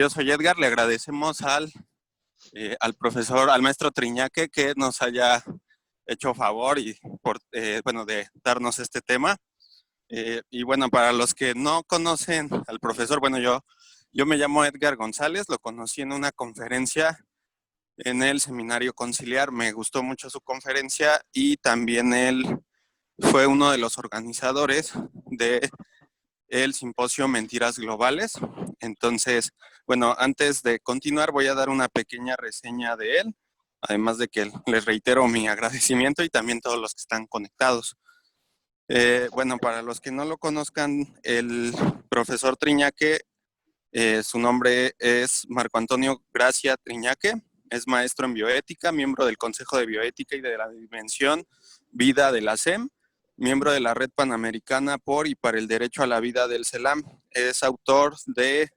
Yo soy Edgar, le agradecemos al profesor, al maestro Triñaque, que nos haya hecho favor de darnos este tema. Y bueno, para los que no conocen al profesor, yo me llamo Edgar González, lo conocí en una conferencia en el Seminario Conciliar, me gustó mucho su conferencia y también él fue uno de los organizadores del simposio Mentiras Globales. Entonces, bueno, antes de continuar voy a dar una pequeña reseña de él, además de que les reitero mi agradecimiento y también todos los que están conectados. Bueno, para los que no lo conozcan, el profesor Triñaque, su nombre es Marco Antonio Gracia Triñaque, es maestro en bioética, miembro del Consejo de Bioética y de la Dimensión Vida de la SEM, miembro de la Red Panamericana por y para el Derecho a la Vida del CELAM. Es autor de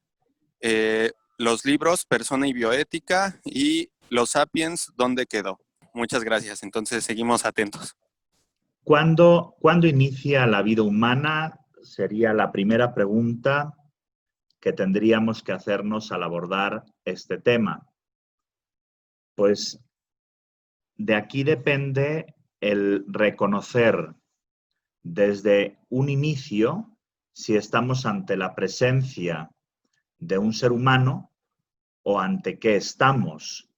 los libros Persona y Bioética y Los Sapiens, ¿dónde quedó? Muchas gracias. Entonces, seguimos atentos. ¿Cuándo inicia la vida humana? Sería la primera pregunta que tendríamos que hacernos al abordar este tema. Pues de aquí depende el reconocer desde un inicio si estamos ante la presencia de un ser humano o ante qué estamos.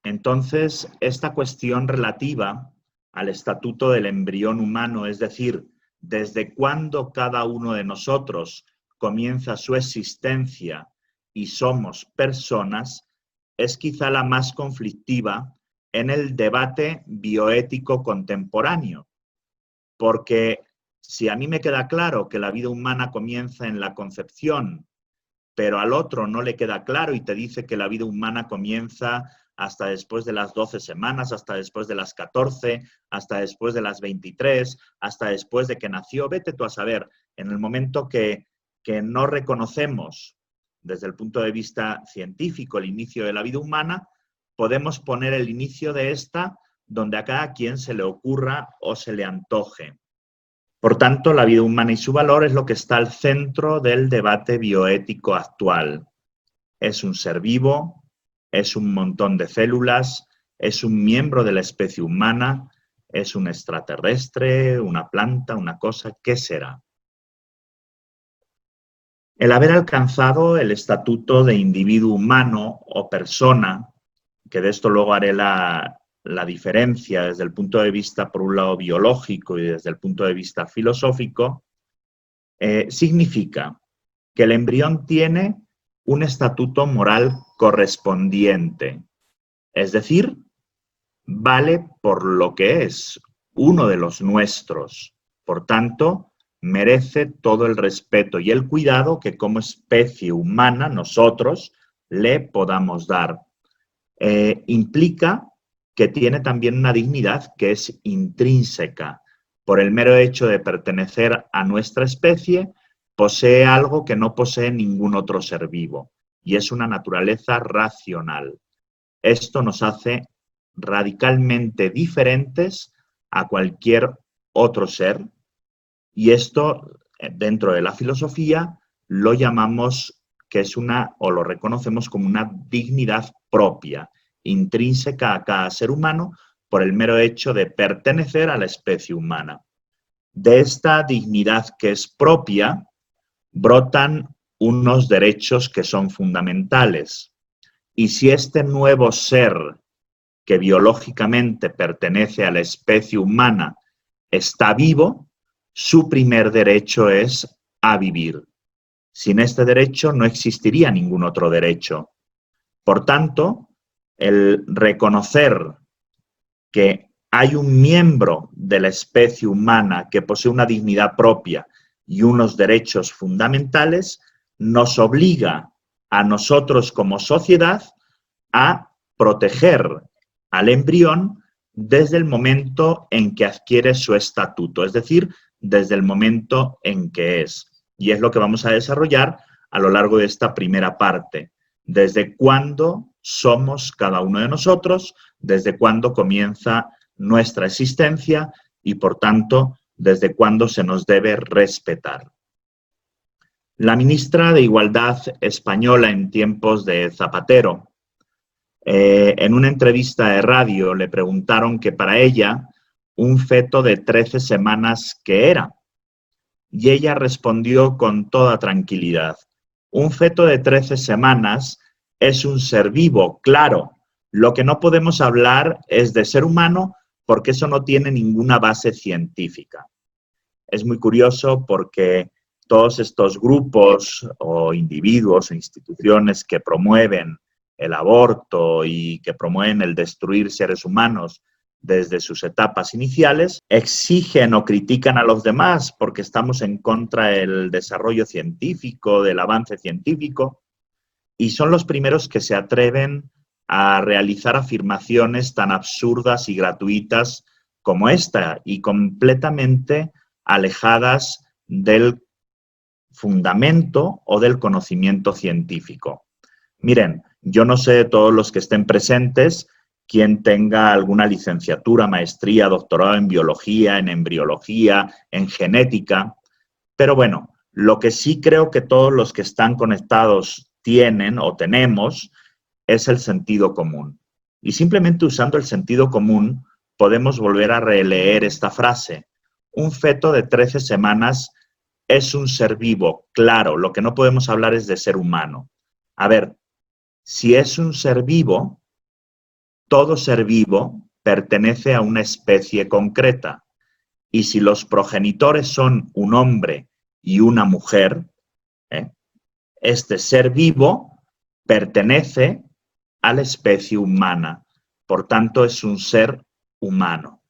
Entonces, esta cuestión relativa al estatuto del embrión humano, es decir, desde cuándo cada uno de nosotros comienza su existencia y somos personas, es quizá la más conflictiva en el debate bioético contemporáneo. Porque si a mí me queda claro que la vida humana comienza en la concepción, pero al otro no le queda claro y te dice que la vida humana comienza hasta después de las 12 semanas, hasta después de las 14, hasta después de las 23, hasta después de que nació, vete tú a saber, en el momento que no reconocemos desde el punto de vista científico el inicio de la vida humana, podemos poner el inicio de esta donde a cada quien se le ocurra o se le antoje. Por tanto, la vida humana y su valor es lo que está al centro del debate bioético actual. Es un ser vivo, es un montón de células, es un miembro de la especie humana, es un extraterrestre, una planta, una cosa, ¿qué será? El haber alcanzado el estatuto de individuo humano o persona, que de esto luego haré la diferencia desde el punto de vista, por un lado, biológico y desde el punto de vista filosófico, significa que el embrión tiene un estatuto moral correspondiente. Es decir, vale por lo que es, uno de los nuestros. Por tanto, merece todo el respeto y el cuidado que como especie humana nosotros le podamos dar. Implica que tiene también una dignidad que es intrínseca. Por el mero hecho de pertenecer a nuestra especie, posee algo que no posee ningún otro ser vivo, y es una naturaleza racional. Esto nos hace radicalmente diferentes a cualquier otro ser, y esto, dentro de la filosofía, lo llamamos que es o lo reconocemos como una dignidad propia, intrínseca a cada ser humano, por el mero hecho de pertenecer a la especie humana. De esta dignidad que es propia, brotan unos derechos que son fundamentales. Y si este nuevo ser que biológicamente pertenece a la especie humana está vivo, su primer derecho es a vivir. Sin este derecho no existiría ningún otro derecho. Por tanto, el reconocer que hay un miembro de la especie humana que posee una dignidad propia y unos derechos fundamentales, nos obliga a nosotros como sociedad a proteger al embrión desde el momento en que adquiere su estatuto, es decir, desde el momento en que es. Y es lo que vamos a desarrollar a lo largo de esta primera parte. ¿Desde cuándo somos cada uno de nosotros? ¿Desde cuándo comienza nuestra existencia? Y, por tanto, ¿desde cuándo se nos debe respetar? La ministra de Igualdad española en tiempos de Zapatero, en una entrevista de radio le preguntaron que para ella un feto de 13 semanas, ¿qué era? Y ella respondió con toda tranquilidad: un feto de 13 semanas es un ser vivo, claro. Lo que no podemos hablar es de ser humano porque eso no tiene ninguna base científica. Es muy curioso porque todos estos grupos o individuos o instituciones que promueven el aborto y que promueven el destruir seres humanos desde sus etapas iniciales, exigen o critican a los demás porque estamos en contra del desarrollo científico, del avance científico, y son los primeros que se atreven a realizar afirmaciones tan absurdas y gratuitas como esta, y completamente alejadas del fundamento o del conocimiento científico. Miren, yo no sé de todos los que estén presentes quien tenga alguna licenciatura, maestría, doctorado en biología, en embriología, en genética, pero bueno, lo que sí creo que todos los que están conectados tienen o tenemos es el sentido común. Y simplemente usando el sentido común podemos volver a releer esta frase: un feto de 13 semanas es un ser vivo, claro, lo que no podemos hablar es de ser humano. A ver, si es un ser vivo, todo ser vivo pertenece a una especie concreta. Y si los progenitores son un hombre y una mujer, este ser vivo pertenece a la especie humana. Por tanto, es un ser humano.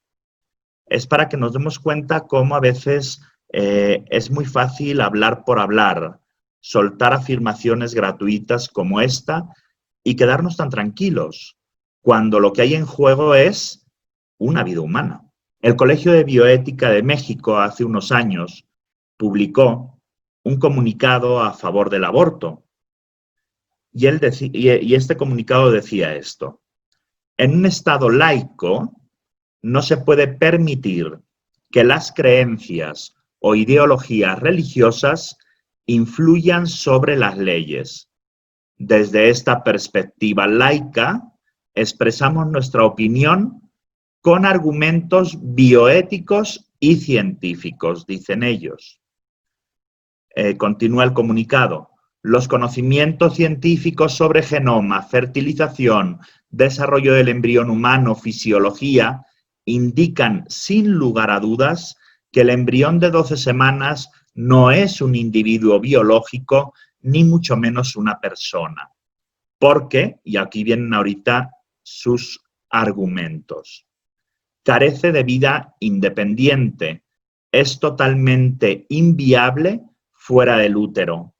Es para que nos demos cuenta cómo a veces es muy fácil hablar por hablar, soltar afirmaciones gratuitas como esta y quedarnos tan tranquilos, cuando lo que hay en juego es una vida humana. El Colegio de Bioética de México hace unos años publicó un comunicado a favor del aborto. Y este comunicado decía esto: en un Estado laico no se puede permitir que las creencias o ideologías religiosas influyan sobre las leyes. Desde esta perspectiva laica, expresamos nuestra opinión con argumentos bioéticos y científicos, dicen ellos. Continúa el comunicado: los conocimientos científicos sobre genoma, fertilización, desarrollo del embrión humano, fisiología, indican sin lugar a dudas que el embrión de 12 semanas no es un individuo biológico, ni mucho menos una persona. Porque, y aquí vienen ahorita sus argumentos, carece de vida independiente, es totalmente inviable fuera del útero.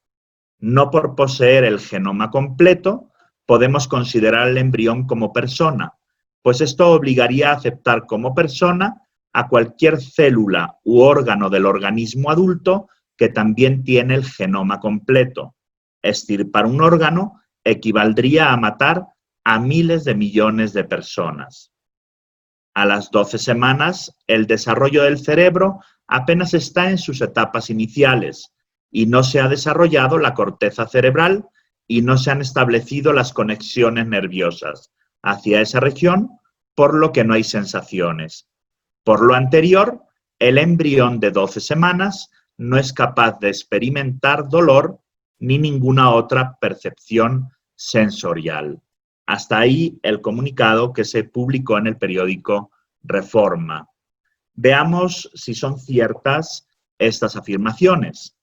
No por poseer el genoma completo podemos considerar al embrión como persona, pues esto obligaría a aceptar como persona a cualquier célula u órgano del organismo adulto que también tiene el genoma completo. Extirpar un órgano equivaldría a matar a miles de millones de personas. A las 12 semanas, el desarrollo del cerebro apenas está en sus etapas iniciales y no se ha desarrollado la corteza cerebral y no se han establecido las conexiones nerviosas hacia esa región, por lo que no hay sensaciones. Por lo anterior, el embrión de 12 semanas no es capaz de experimentar dolor ni ninguna otra percepción sensorial. Hasta ahí el comunicado que se publicó en el periódico Reforma. Veamos si son ciertas estas afirmaciones.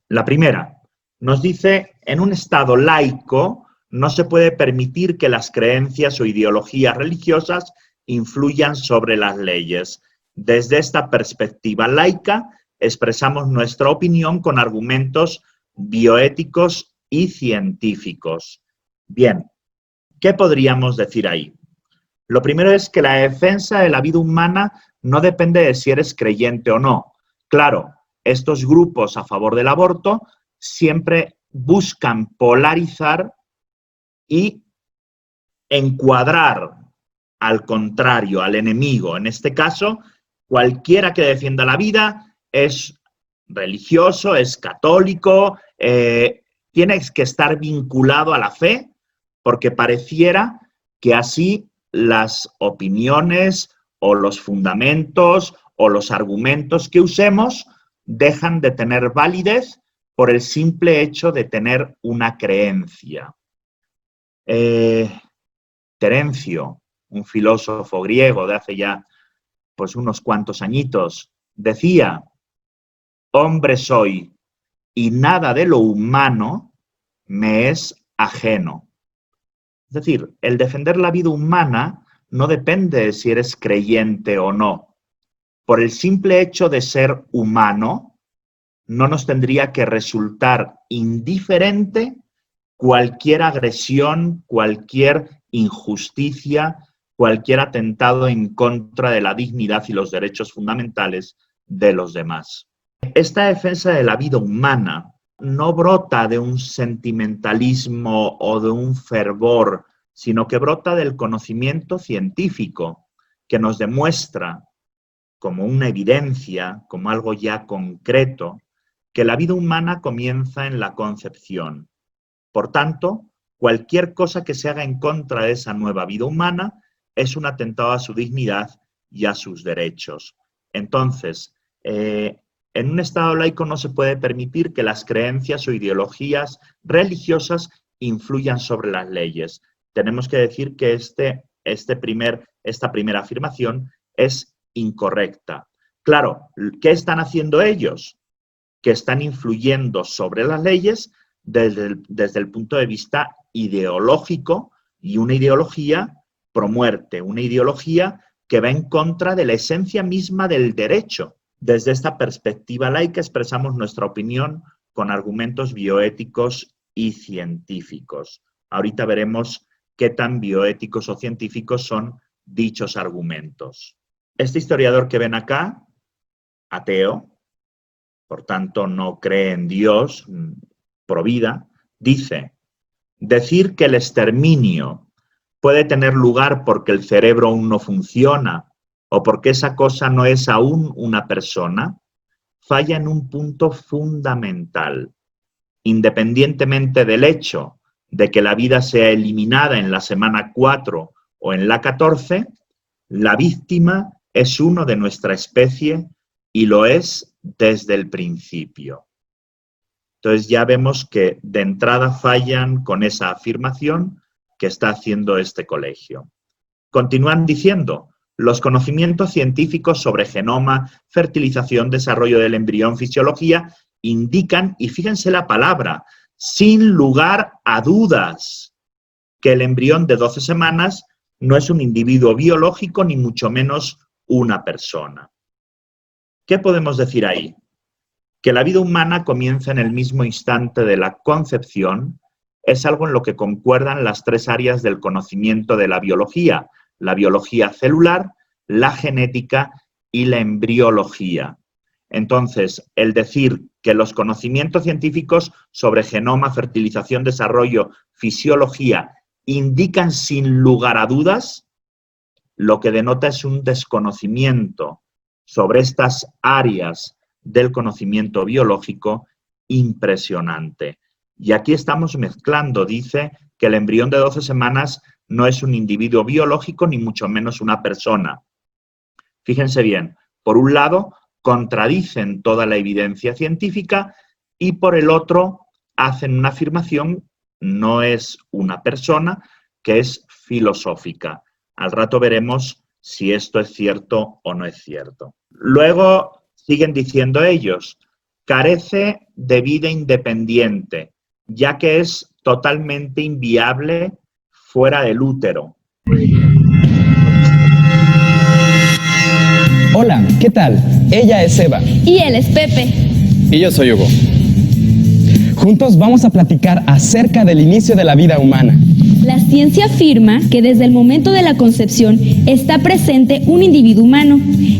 La primera, nos dice: en un Estado laico no se puede permitir que las creencias o ideologías religiosas influyan sobre las leyes. Desde esta perspectiva laica, expresamos nuestra opinión con argumentos bioéticos y científicos. Bien, ¿qué podríamos decir ahí? Lo primero es que la defensa de la vida humana no depende de si eres creyente o no. Claro, estos grupos a favor del aborto siempre buscan polarizar y encuadrar al contrario, al enemigo. En este caso, cualquiera que defienda la vida es religioso, es católico, tienes que estar vinculado a la fe, porque pareciera que así las opiniones o los fundamentos o los argumentos que usemos dejan de tener validez por el simple hecho de tener una creencia. Terencio, un filósofo griego de hace ya pues unos cuantos añitos, decía: hombre soy y nada de lo humano me es ajeno. Es decir, el defender la vida humana no depende de si eres creyente o no. Por el simple hecho de ser humano, no nos tendría que resultar indiferente cualquier agresión, cualquier injusticia, cualquier atentado en contra de la dignidad y los derechos fundamentales de los demás. Esta defensa de la vida humana no brota de un sentimentalismo o de un fervor, sino que brota del conocimiento científico, que nos demuestra como una evidencia, como algo ya concreto, que la vida humana comienza en la concepción. Por tanto, cualquier cosa que se haga en contra de esa nueva vida humana es un atentado a su dignidad y a sus derechos. Entonces, en un Estado laico no se puede permitir que las creencias o ideologías religiosas influyan sobre las leyes. Tenemos que decir que esta primera afirmación es incorrecta. Claro, ¿qué están haciendo ellos? Que están influyendo sobre las leyes desde el punto de vista ideológico, y una ideología pro muerte, una ideología que va en contra de la esencia misma del derecho. Desde esta perspectiva laica expresamos nuestra opinión con argumentos bioéticos y científicos. Ahorita veremos qué tan bioéticos o científicos son dichos argumentos. Este historiador que ven acá, ateo, por tanto no cree en Dios, pro vida, dice: decir que el exterminio puede tener lugar porque el cerebro aún no funciona o porque esa cosa no es aún una persona, falla en un punto fundamental. Independientemente del hecho de que la vida sea eliminada en la semana 4 o en la 14, la víctima es uno de nuestra especie y lo es desde el principio. Entonces ya vemos que de entrada fallan con esa afirmación que está haciendo este colegio. Continúan diciendo: los conocimientos científicos sobre genoma, fertilización, desarrollo del embrión, fisiología, indican, y fíjense la palabra, sin lugar a dudas, que el embrión de 12 semanas no es un individuo biológico ni mucho menos una persona. ¿Qué podemos decir ahí? Que la vida humana comienza en el mismo instante de la concepción es algo en lo que concuerdan las tres áreas del conocimiento de la biología celular, la genética y la embriología. Entonces, el decir que los conocimientos científicos sobre genoma, fertilización, desarrollo, fisiología indican sin lugar a dudas, lo que denota es un desconocimiento sobre estas áreas del conocimiento biológico impresionante. Y aquí estamos mezclando, dice que el embrión de 12 semanas no es un individuo biológico ni mucho menos una persona. Fíjense bien, por un lado contradicen toda la evidencia científica y por el otro hacen una afirmación, no es una persona, que es filosófica. Al rato veremos si esto es cierto o no es cierto. Luego siguen diciendo ellos: carece de vida independiente, ya que es totalmente inviable fuera del útero. Hola, ¿qué tal? Ella es Eva. Y él es Pepe. Y yo soy Hugo. Juntos vamos a platicar acerca del inicio de la vida humana. La ciencia afirma que desde el momento de la concepción está presente un individuo humano.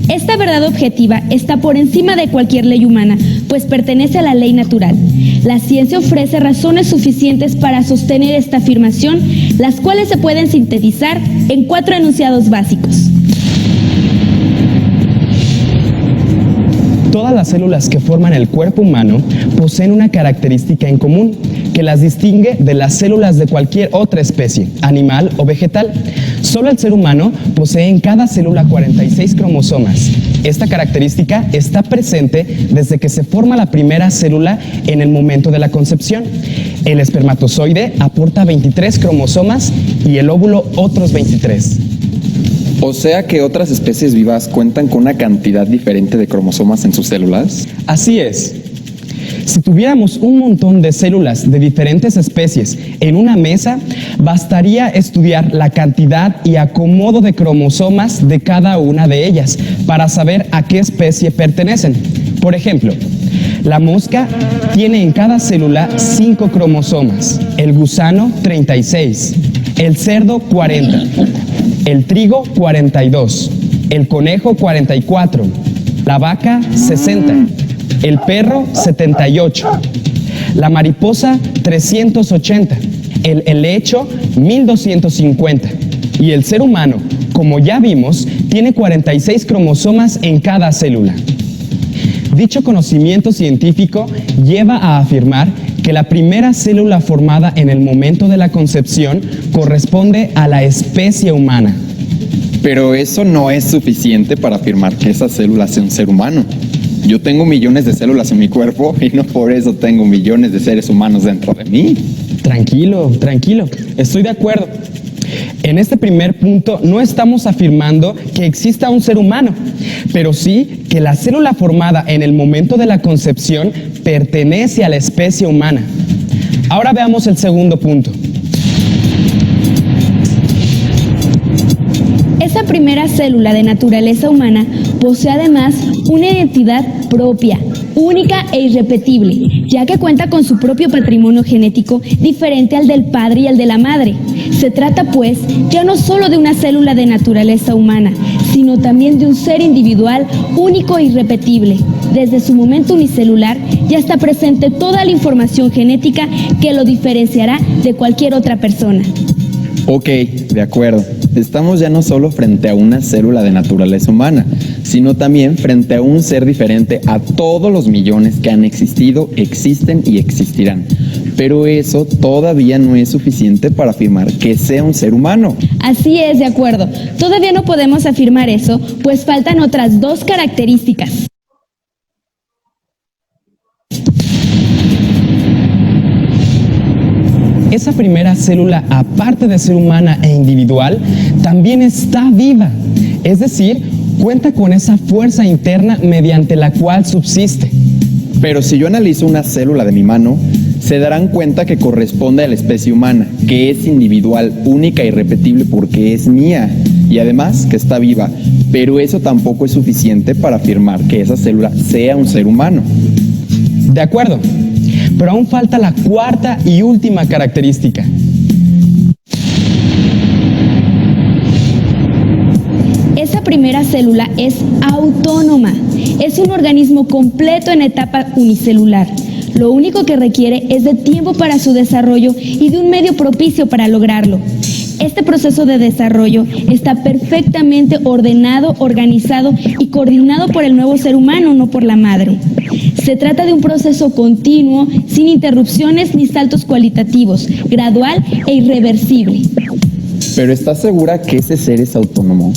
Esta verdad objetiva está por encima de cualquier ley humana, pues pertenece a la ley natural. La ciencia ofrece razones suficientes para sostener esta afirmación, las cuales se pueden sintetizar en 4 enunciados básicos. Todas las células que forman el cuerpo humano poseen una característica en común que las distingue de las células de cualquier otra especie, animal o vegetal. Solo el ser humano posee en cada célula 46 cromosomas. Esta característica está presente desde que se forma la primera célula en el momento de la concepción. El espermatozoide aporta 23 cromosomas y el óvulo otros 23. O sea que otras especies vivas cuentan con una cantidad diferente de cromosomas en sus células. Así es. Si tuviéramos un montón de células de diferentes especies en una mesa, bastaría estudiar la cantidad y acomodo de cromosomas de cada una de ellas para saber a qué especie pertenecen. Por ejemplo, la mosca tiene en cada célula 5 cromosomas, el gusano 36, el cerdo 40, el trigo 42, el conejo 44, la vaca 60, el perro 78, la mariposa 380, el helecho 1250 y el ser humano, como ya vimos, tiene 46 cromosomas en cada célula. Dicho conocimiento científico lleva a afirmar que la primera célula formada en el momento de la concepción corresponde a la especie humana. Pero eso no es suficiente para afirmar que esa célula sea un ser humano. Yo tengo millones de células en mi cuerpo y no por eso tengo millones de seres humanos dentro de mí. Tranquilo, estoy de acuerdo. En este primer punto no estamos afirmando que exista un ser humano, pero sí que la célula formada en el momento de la concepción pertenece a la especie humana. Ahora veamos el segundo punto. Esa primera célula de naturaleza humana posee además una identidad propia, única e irrepetible, ya que cuenta con su propio patrimonio genético diferente al del padre y al de la madre. Se trata, pues, ya no solo de una célula de naturaleza humana, sino también de un ser individual único e irrepetible. Desde su momento unicelular ya está presente toda la información genética que lo diferenciará de cualquier otra persona. Ok, de acuerdo. Estamos ya no solo frente a una célula de naturaleza humana, sino también frente a un ser diferente a todos los millones que han existido, existen y existirán. Pero eso todavía no es suficiente para afirmar que sea un ser humano. Así es, de acuerdo. Todavía no podemos afirmar eso, pues faltan otras 2 características. Esa primera célula, aparte de ser humana e individual, también está viva. Es decir, cuenta con esa fuerza interna mediante la cual subsiste. Pero si yo analizo una célula de mi mano, se darán cuenta que corresponde a la especie humana, que es individual, única y irrepetible porque es mía, y además que está viva. Pero eso tampoco es suficiente para afirmar que esa célula sea un ser humano. De acuerdo, pero aún falta la cuarta y última característica. Esa primera célula es autónoma. Es un organismo completo en etapa unicelular. Lo único que requiere es de tiempo para su desarrollo y de un medio propicio para lograrlo. Este proceso de desarrollo está perfectamente ordenado, organizado y coordinado por el nuevo ser humano, no por la madre. Se trata de un proceso continuo, sin interrupciones ni saltos cualitativos, gradual e irreversible. ¿Pero estás segura que ese ser es autónomo?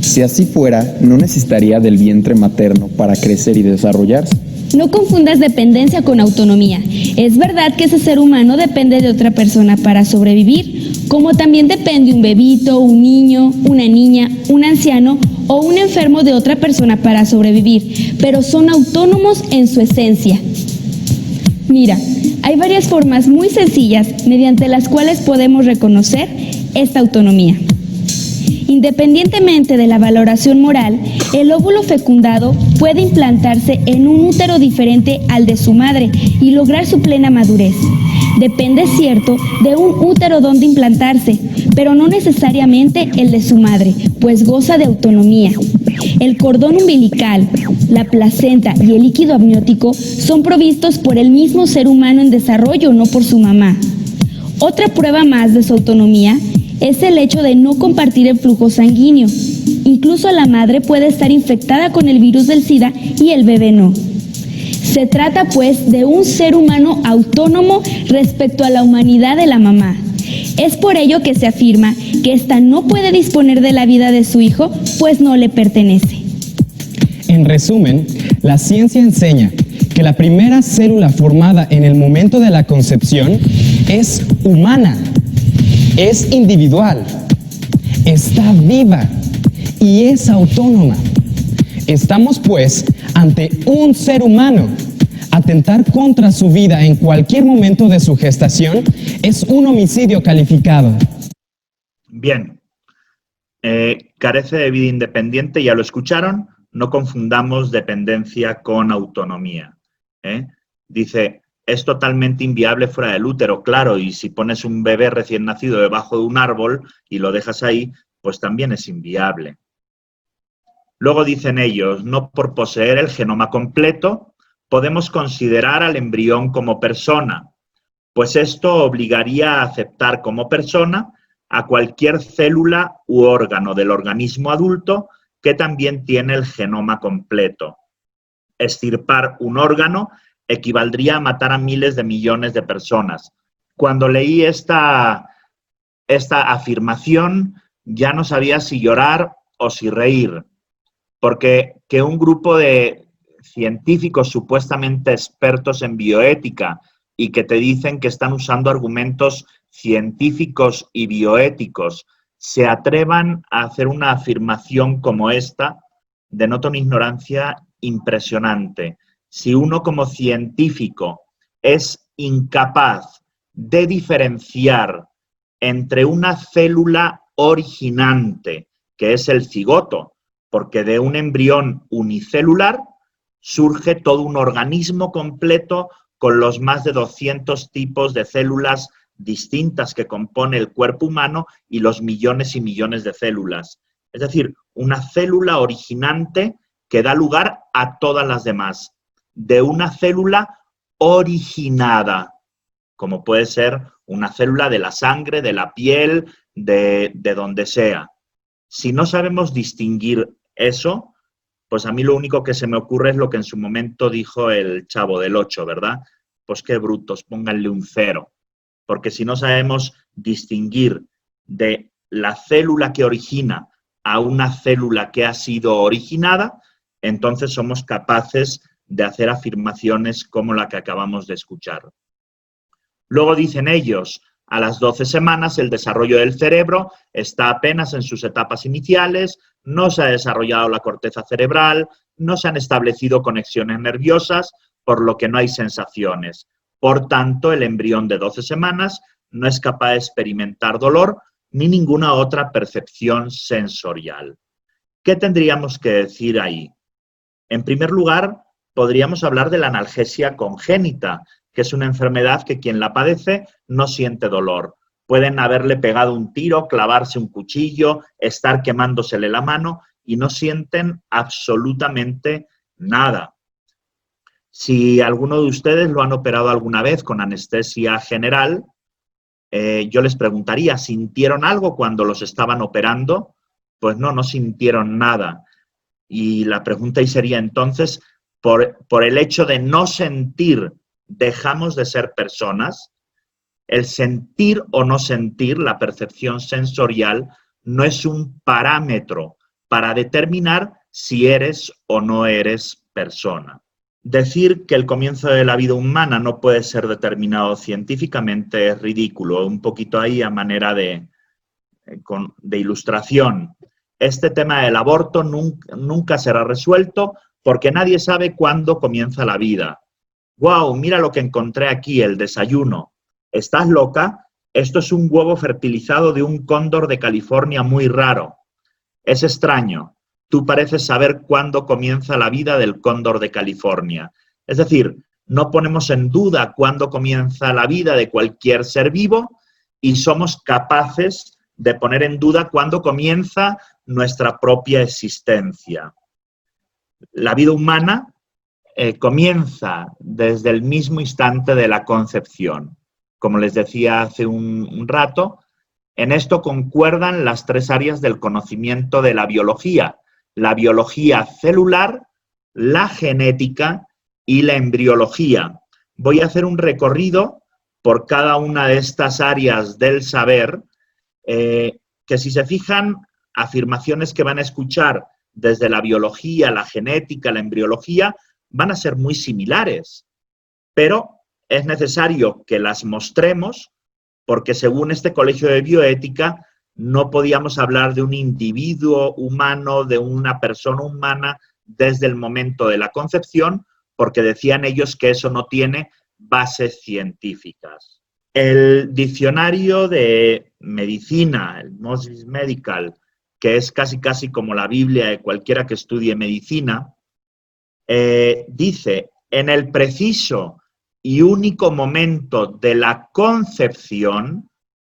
Si así fuera, no necesitaría del vientre materno para crecer y desarrollarse. No confundas dependencia con autonomía. Es verdad que ese ser humano depende de otra persona para sobrevivir, como también depende un bebito, un niño, una niña, un anciano o un enfermo de otra persona para sobrevivir, pero son autónomos en su esencia. Mira, hay varias formas muy sencillas mediante las cuales podemos reconocer esta autonomía. Independientemente de la valoración moral, el óvulo fecundado puede implantarse en un útero diferente al de su madre y lograr su plena madurez. Depende, es cierto, de un útero donde implantarse, pero no necesariamente el de su madre, pues goza de autonomía. El cordón umbilical, la placenta y el líquido amniótico son provistos por el mismo ser humano en desarrollo, no por su mamá. Otra prueba más de su autonomía es el hecho de no compartir el flujo sanguíneo. Incluso la madre puede estar infectada con el virus del SIDA y el bebé no. Se trata, pues, de un ser humano autónomo respecto a la humanidad de la mamá. Es por ello que se afirma que ésta no puede disponer de la vida de su hijo, pues no le pertenece. En resumen, la ciencia enseña que la primera célula formada en el momento de la concepción es humana, es individual, está viva y es autónoma. Estamos, pues, ante un ser humano. Atentar contra su vida en cualquier momento de su gestación es un homicidio calificado. Bien. Carece de vida independiente, ya lo escucharon. No confundamos dependencia con autonomía. Dice, es totalmente inviable fuera del útero, claro, y si pones un bebé recién nacido debajo de un árbol y lo dejas ahí, pues también es inviable. Luego dicen ellos, no por poseer el genoma completo, podemos considerar al embrión como persona, pues esto obligaría a aceptar como persona a cualquier célula u órgano del organismo adulto que también tiene el genoma completo. Extirpar un órgano equivaldría a matar a miles de millones de personas. Cuando leí esta afirmación, ya no sabía si llorar o si reír, porque que un grupo de científicos supuestamente expertos en bioética y que te dicen que están usando argumentos científicos y bioéticos se atrevan a hacer una afirmación como esta, denota una ignorancia impresionante. Si uno como científico es incapaz de diferenciar entre una célula originante, que es el cigoto, porque de un embrión unicelular surge todo un organismo completo con los más de 200 tipos de células distintas que compone el cuerpo humano y los millones y millones de células. Es decir, una célula originante que da lugar a todas las demás, de una célula originada, como puede ser una célula de la sangre, de la piel, de donde sea. Si no sabemos distinguir eso, pues a mí lo único que se me ocurre es lo que en su momento dijo el Chavo del Ocho, ¿verdad? Pues qué brutos, pónganle un 0. Porque si no sabemos distinguir de la célula que origina a una célula que ha sido originada, entonces somos capaces de hacer afirmaciones como la que acabamos de escuchar. Luego dicen ellos, a las 12 semanas el desarrollo del cerebro está apenas en sus etapas iniciales, no se ha desarrollado la corteza cerebral, no se han establecido conexiones nerviosas, por lo que no hay sensaciones. Por tanto, el embrión de 12 semanas no es capaz de experimentar dolor ni ninguna otra percepción sensorial. ¿Qué tendríamos que decir ahí? En primer lugar, podríamos hablar de la analgesia congénita, que es una enfermedad que quien la padece no siente dolor. Pueden haberle pegado un tiro, clavarse un cuchillo, estar quemándosele la mano y no sienten absolutamente nada. Si alguno de ustedes lo han operado alguna vez con anestesia general, yo les preguntaría, ¿sintieron algo cuando los estaban operando? Pues no sintieron nada. Y la pregunta ahí sería entonces, por el hecho de no sentir, ¿dejamos de ser personas? El sentir o no sentir, la percepción sensorial, no es un parámetro para determinar si eres o no eres persona. Decir que el comienzo de la vida humana no puede ser determinado científicamente es ridículo, un poquito ahí a manera de ilustración. Este tema del aborto nunca será resuelto porque nadie sabe cuándo comienza la vida. ¡Guau! Mira lo que encontré aquí, el desayuno. ¿Estás loca? Esto es un huevo fertilizado de un cóndor de California muy raro. Es extraño. Tú pareces saber cuándo comienza la vida del cóndor de California. Es decir, no ponemos en duda cuándo comienza la vida de cualquier ser vivo y somos capaces de poner en duda cuándo comienza nuestra propia existencia. La vida humana comienza desde el mismo instante de la concepción. Como les decía hace un rato, En esto concuerdan las tres áreas del conocimiento de la biología celular, la genética y la embriología. Voy a hacer un recorrido por cada una de estas áreas del saber, que si se fijan, afirmaciones que van a escuchar desde la biología, la genética, la embriología, van a ser muy similares, pero es necesario que las mostremos porque según este Colegio de Bioética no podíamos hablar de un individuo humano, de una persona humana desde el momento de la concepción, porque decían ellos que eso no tiene bases científicas. El diccionario de medicina, el Moses Medical, que es casi como la Biblia de cualquiera que estudie medicina, dice, en el preciso y único momento de la concepción,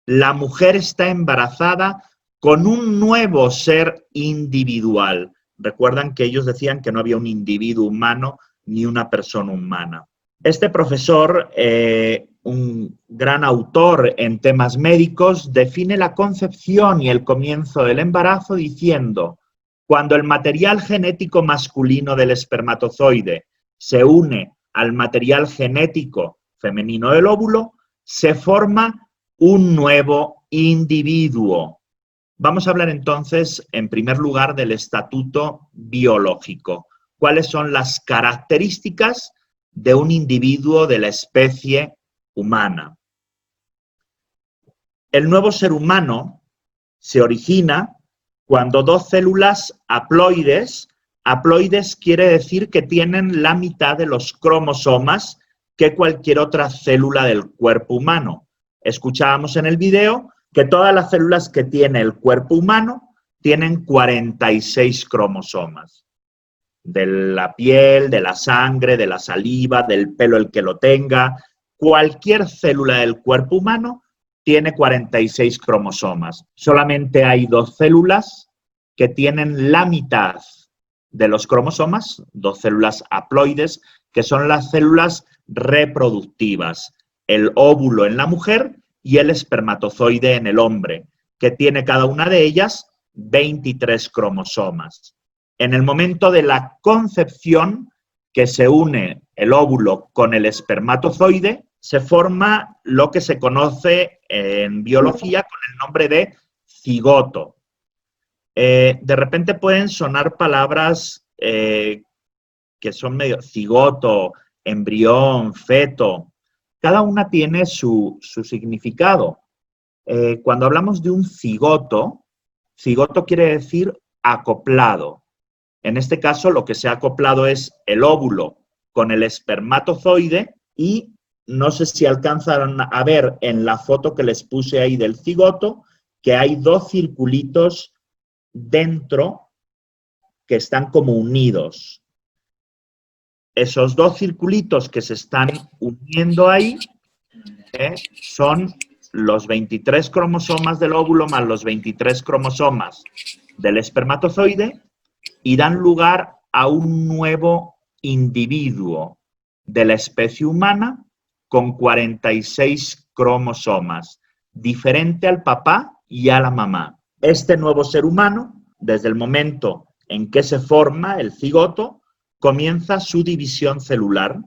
la mujer está embarazada con un nuevo ser individual. Recuerdan que ellos decían que no había un individuo humano ni una persona humana. Este profesor, un gran autor en temas médicos, define la concepción y el comienzo del embarazo diciendo: cuando el material genético masculino del espermatozoide se une al material genético femenino del óvulo, se forma un nuevo individuo. Vamos a hablar entonces, en primer lugar, del estatuto biológico. ¿Cuáles son las características de un individuo de la especie humana? El nuevo ser humano se origina cuando dos células haploides quiere decir que tienen la mitad de los cromosomas que cualquier otra célula del cuerpo humano. Escuchábamos en el video que todas las células que tiene el cuerpo humano tienen 46 cromosomas. De la piel, de la sangre, de la saliva, del pelo el que lo tenga, cualquier célula del cuerpo humano tiene 46 cromosomas. Solamente hay dos células que tienen la mitad de los cromosomas, dos células haploides, que son las células reproductivas, el óvulo en la mujer y el espermatozoide en el hombre, que tiene cada una de ellas 23 cromosomas. En el momento de la concepción, que se une el óvulo con el espermatozoide, se forma lo que se conoce en biología con el nombre de cigoto. De repente pueden sonar palabras que son medio cigoto, embrión, feto. Cada una tiene su significado. Cuando hablamos de un cigoto, cigoto quiere decir acoplado. En este caso, lo que se ha acoplado es el óvulo con el espermatozoide y no sé si alcanzan a ver en la foto que les puse ahí del cigoto que hay dos circulitos dentro que están como unidos. Esos dos circulitos que se están uniendo ahí son los 23 cromosomas del óvulo más los 23 cromosomas del espermatozoide y dan lugar a un nuevo individuo de la especie humana con 46 cromosomas, diferente al papá y a la mamá. Este nuevo ser humano, desde el momento en que se forma el cigoto, comienza su división celular.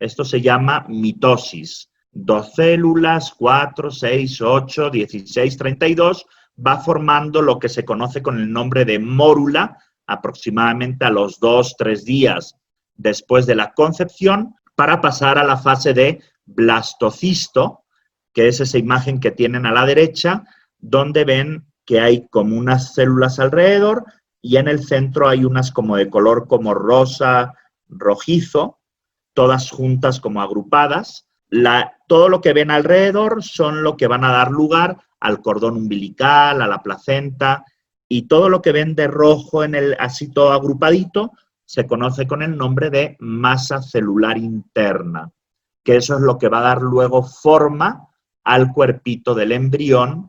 Esto se llama mitosis. 2 células, 4, 6, 8, 16, 32, va formando lo que se conoce con el nombre de mórula, aproximadamente a los 2-3 días después de la concepción, para pasar a la fase de blastocisto, que es esa imagen que tienen a la derecha, donde ven que hay como unas células alrededor y en el centro hay unas como de color como rosa, rojizo, todas juntas como agrupadas. Todo lo que ven alrededor son lo que van a dar lugar al cordón umbilical, a la placenta, y todo lo que ven de rojo así todo agrupadito se conoce con el nombre de masa celular interna, que eso es lo que va a dar luego forma al cuerpito del embrión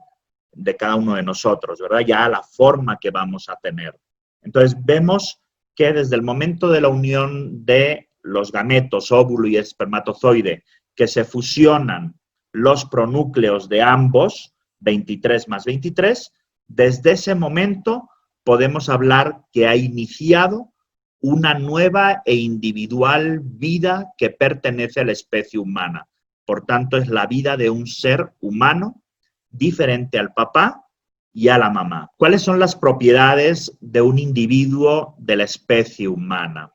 de cada uno de nosotros, ¿verdad? Ya la forma que vamos a tener. Entonces vemos que desde el momento de la unión de los gametos, óvulo y espermatozoide, que se fusionan los pronúcleos de ambos, 23 más 23, desde ese momento podemos hablar que ha iniciado una nueva e individual vida que pertenece a la especie humana. Por tanto, es la vida de un ser humano diferente al papá y a la mamá. ¿Cuáles son las propiedades de un individuo de la especie humana?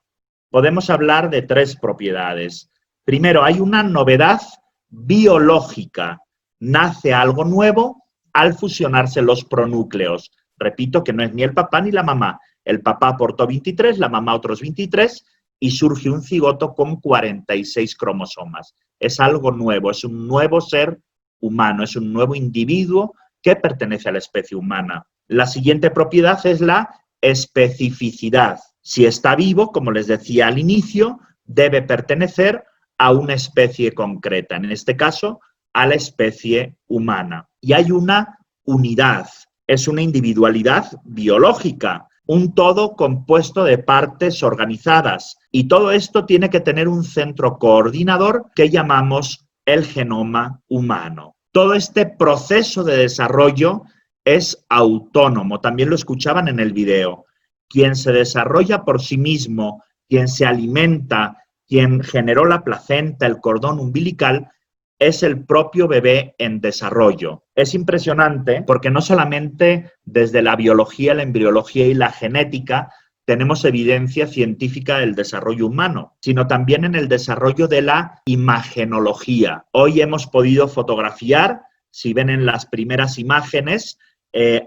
Podemos hablar de 3 propiedades. Primero, hay una novedad biológica. Nace algo nuevo al fusionarse los pronúcleos. Repito que no es ni el papá ni la mamá. El papá aportó 23, la mamá otros 23 y surge un cigoto con 46 cromosomas. Es algo nuevo, es un nuevo ser humano, es un nuevo individuo que pertenece a la especie humana. La siguiente propiedad es la especificidad. Si está vivo, como les decía al inicio, debe pertenecer a una especie concreta, en este caso, a la especie humana. Y hay una unidad, es una individualidad biológica, un todo compuesto de partes organizadas. Y todo esto tiene que tener un centro coordinador que llamamos el genoma humano. Todo este proceso de desarrollo es autónomo, también lo escuchaban en el video. Quien se desarrolla por sí mismo, quien se alimenta, quien generó la placenta, el cordón umbilical, es el propio bebé en desarrollo. Es impresionante porque no solamente desde la biología, la embriología y la genética tenemos evidencia científica del desarrollo humano, sino también en el desarrollo de la imagenología. Hoy hemos podido fotografiar, si ven en las primeras imágenes,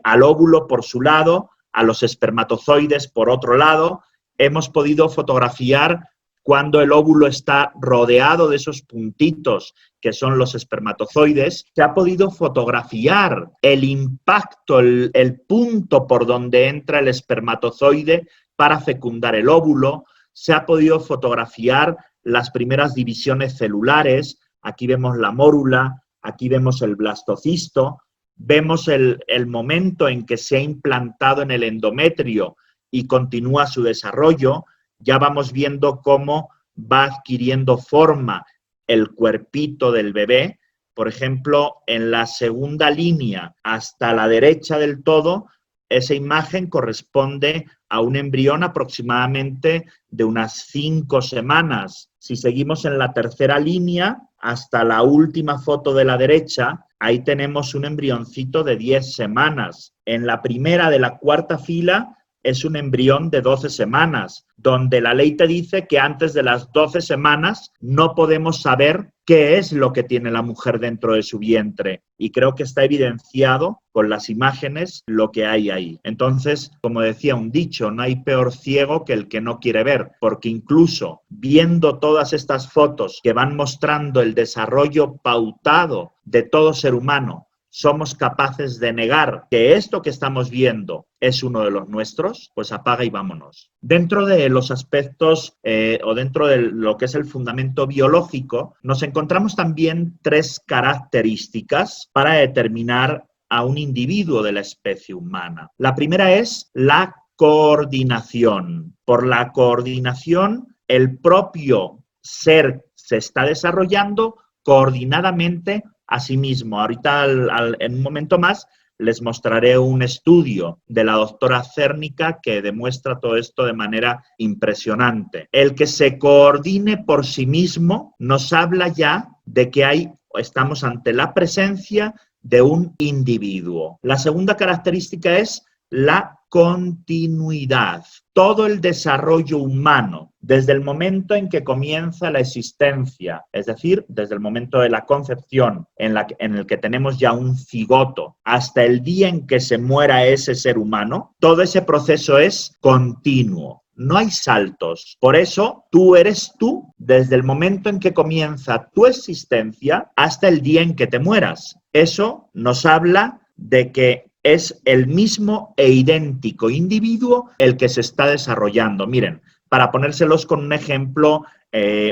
al óvulo por su lado, a los espermatozoides por otro lado. Hemos podido fotografiar cuando el óvulo está rodeado de esos puntitos que son los espermatozoides. Se ha podido fotografiar el impacto, el punto por donde entra el espermatozoide para fecundar el óvulo. Se ha podido fotografiar las primeras divisiones celulares. Aquí vemos la mórula, aquí vemos el blastocisto, vemos el momento en que se ha implantado en el endometrio y continúa su desarrollo. Ya vamos viendo cómo va adquiriendo forma el cuerpito del bebé. Por ejemplo, en la segunda línea hasta la derecha del todo, esa imagen corresponde a un embrión aproximadamente de unas 5 semanas. Si seguimos en la tercera línea, hasta la última foto de la derecha, ahí tenemos un embrioncito de 10 semanas. En la primera de la cuarta fila es un embrión de 12 semanas, donde la ley te dice que antes de las 12 semanas no podemos saber qué es lo que tiene la mujer dentro de su vientre. Y creo que está evidenciado con las imágenes lo que hay ahí. Entonces, como decía un dicho, no hay peor ciego que el que no quiere ver, porque incluso viendo todas estas fotos que van mostrando el desarrollo pautado de todo ser humano, somos capaces de negar que esto que estamos viendo es uno de los nuestros, pues apaga y vámonos. Dentro de los aspectos o dentro de lo que es el fundamento biológico, nos encontramos también 3 características para determinar a un individuo de la especie humana. La primera es la coordinación. Por la coordinación, el propio ser se está desarrollando coordinadamente a sí mismo. Ahorita, en un momento más, les mostraré un estudio de la doctora Cérnica que demuestra todo esto de manera impresionante. El que se coordine por sí mismo nos habla ya de que estamos ante la presencia de un individuo. La segunda característica es la continuidad. Todo el desarrollo humano, desde el momento en que comienza la existencia, es decir, desde el momento de la concepción en el que tenemos ya un cigoto, hasta el día en que se muera ese ser humano, todo ese proceso es continuo. No hay saltos. Por eso, tú eres tú desde el momento en que comienza tu existencia hasta el día en que te mueras. Eso nos habla de que es el mismo e idéntico individuo el que se está desarrollando. Miren, para ponérselos con un ejemplo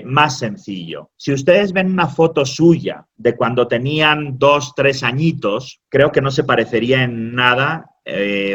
más sencillo. Si ustedes ven una foto suya de cuando tenían 2, 3 añitos, creo que no se parecería en nada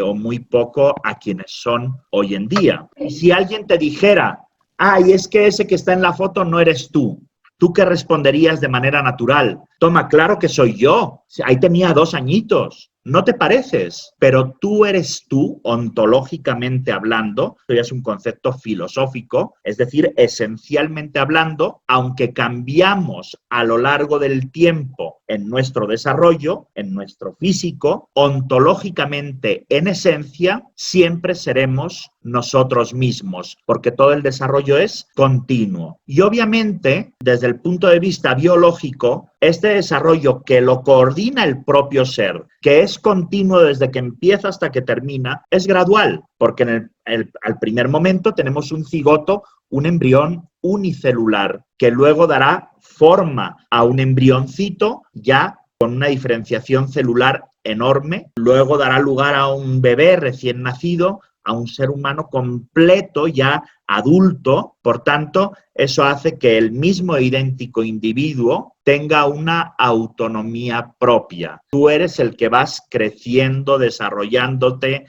o muy poco a quienes son hoy en día. Y si alguien te dijera, ay, es que ese que está en la foto no eres tú, ¿tú qué responderías de manera natural? Toma, claro que soy yo. Ahí tenía 2 añitos. No te pareces, pero tú eres tú, ontológicamente hablando. Esto ya es un concepto filosófico, es decir, esencialmente hablando, aunque cambiamos a lo largo del tiempo en nuestro desarrollo, en nuestro físico, ontológicamente, en esencia, siempre seremos nosotros mismos, porque todo el desarrollo es continuo. Y obviamente, desde el punto de vista biológico, este desarrollo que lo coordina el propio ser, que es continuo desde que empieza hasta que termina, es gradual, porque al primer momento tenemos un cigoto, un embrión unicelular, que luego dará forma a un embrioncito ya con una diferenciación celular enorme, luego dará lugar a un bebé recién nacido, a un ser humano completo, ya adulto. Por tanto, eso hace que el mismo idéntico individuo tenga una autonomía propia. Tú eres el que vas creciendo, desarrollándote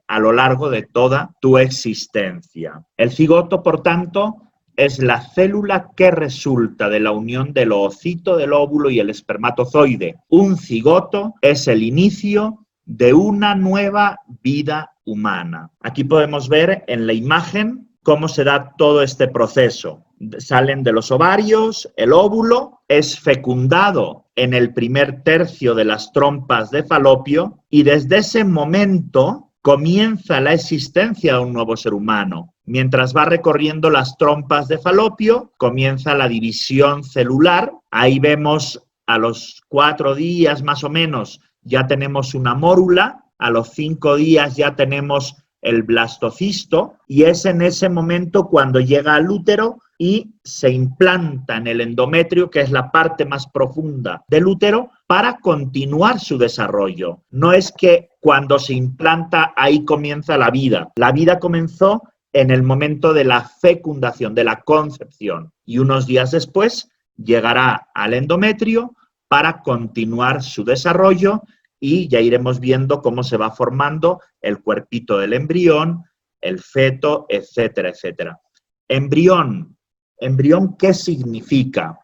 a lo largo de toda tu existencia. El cigoto, por tanto, es la célula que resulta de la unión del ovocito, del óvulo y el espermatozoide. Un cigoto es el inicio de una nueva vida humana. Aquí podemos ver en la imagen cómo se da todo este proceso. Salen de los ovarios, el óvulo es fecundado en el primer tercio de las trompas de Falopio y desde ese momento comienza la existencia de un nuevo ser humano. Mientras va recorriendo las trompas de Falopio, comienza la división celular. Ahí vemos a los 4 días más o menos ya tenemos una mórula, a los 5 días ya tenemos el blastocisto y es en ese momento cuando llega al útero y se implanta en el endometrio, que es la parte más profunda del útero, para continuar su desarrollo. No es que cuando se implanta ahí comienza la vida. La vida comenzó en el momento de la fecundación, de la concepción, y unos días después llegará al endometrio para continuar su desarrollo y ya iremos viendo cómo se va formando el cuerpito del embrión, el feto, etcétera, etcétera. Embrión. ¿Embrión qué significa?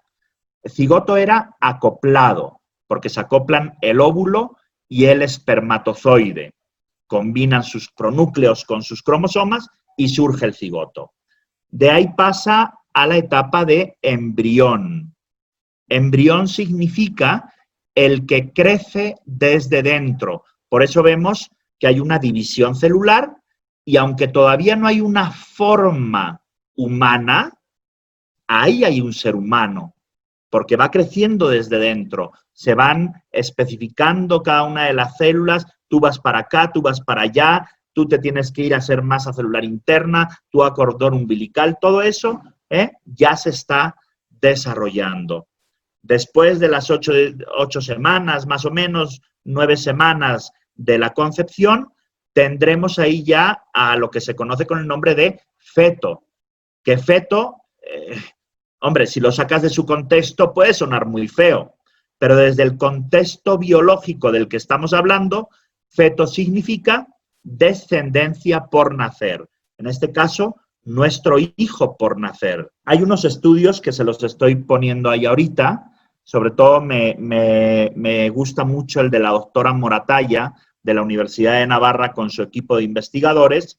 El cigoto era acoplado, porque se acoplan el óvulo y el espermatozoide. Combinan sus pronúcleos con sus cromosomas y surge el cigoto. De ahí pasa a la etapa de embrión. Embrión significa el que crece desde dentro. Por eso vemos que hay una división celular y aunque todavía no hay una forma humana, ahí hay un ser humano, porque va creciendo desde dentro. Se van especificando cada una de las células, tú vas para acá, tú vas para allá, tú te tienes que ir a hacer masa celular interna, tú a cordón umbilical, todo eso ya se está desarrollando. Después de las 8 semanas, más o menos, 9 semanas de la concepción, tendremos ahí ya a lo que se conoce con el nombre de feto. Que feto, hombre, si lo sacas de su contexto puede sonar muy feo, pero desde el contexto biológico del que estamos hablando, feto significa descendencia por nacer. En este caso, nuestro hijo por nacer. Hay unos estudios que se los estoy poniendo ahí ahorita. Sobre todo me gusta mucho el de la doctora Moratalla, de la Universidad de Navarra, con su equipo de investigadores,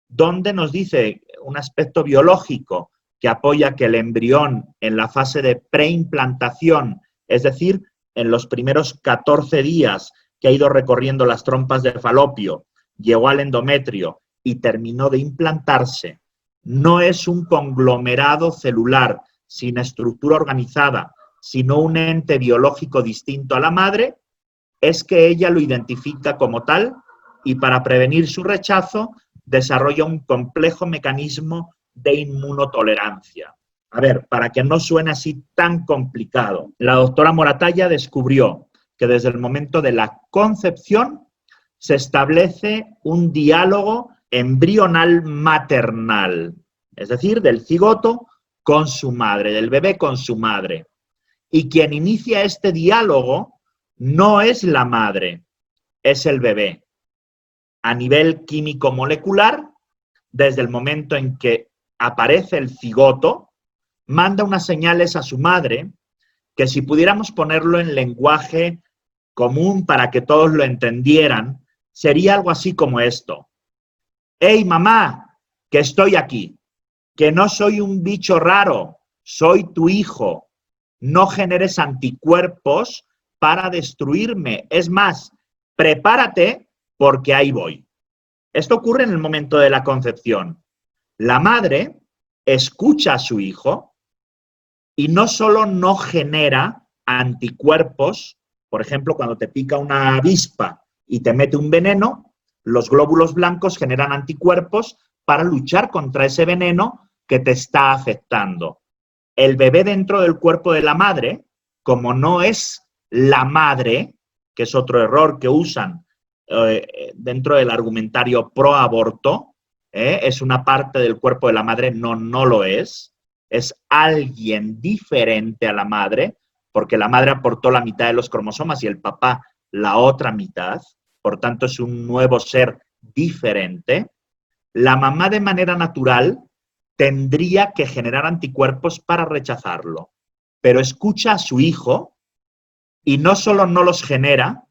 donde nos dice un aspecto biológico que apoya que el embrión en la fase de preimplantación, es decir, en los primeros 14 días que ha ido recorriendo las trompas de Falopio, llegó al endometrio y terminó de implantarse, no es un conglomerado celular sin estructura organizada, sino un ente biológico distinto a la madre, es que ella lo identifica como tal y para prevenir su rechazo desarrolla un complejo mecanismo de inmunotolerancia. A ver, para que no suene así tan complicado, la doctora Moratalla descubrió que desde el momento de la concepción se establece un diálogo embrional maternal, es decir, del cigoto con su madre, del bebé con su madre. Y quien inicia este diálogo no es la madre, es el bebé. A nivel químico molecular, desde el momento en que aparece el cigoto, manda unas señales a su madre que si pudiéramos ponerlo en lenguaje común para que todos lo entendieran, sería algo así como esto. ¡Hey, mamá! Que estoy aquí. Que no soy un bicho raro. Soy tu hijo. No generes anticuerpos para destruirme. Es más, prepárate porque ahí voy. Esto ocurre en el momento de la concepción. La madre escucha a su hijo y no solo no genera anticuerpos, por ejemplo, cuando te pica una avispa y te mete un veneno, los glóbulos blancos generan anticuerpos para luchar contra ese veneno que te está afectando. El bebé dentro del cuerpo de la madre, como no es la madre, que es otro error que usan dentro del argumentario pro aborto, es una parte del cuerpo de la madre, no lo es alguien diferente a la madre, porque la madre aportó la mitad de los cromosomas y el papá la otra mitad, por tanto es un nuevo ser diferente. La mamá de manera natural tendría que generar anticuerpos para rechazarlo, pero escucha a su hijo y no solo no los genera,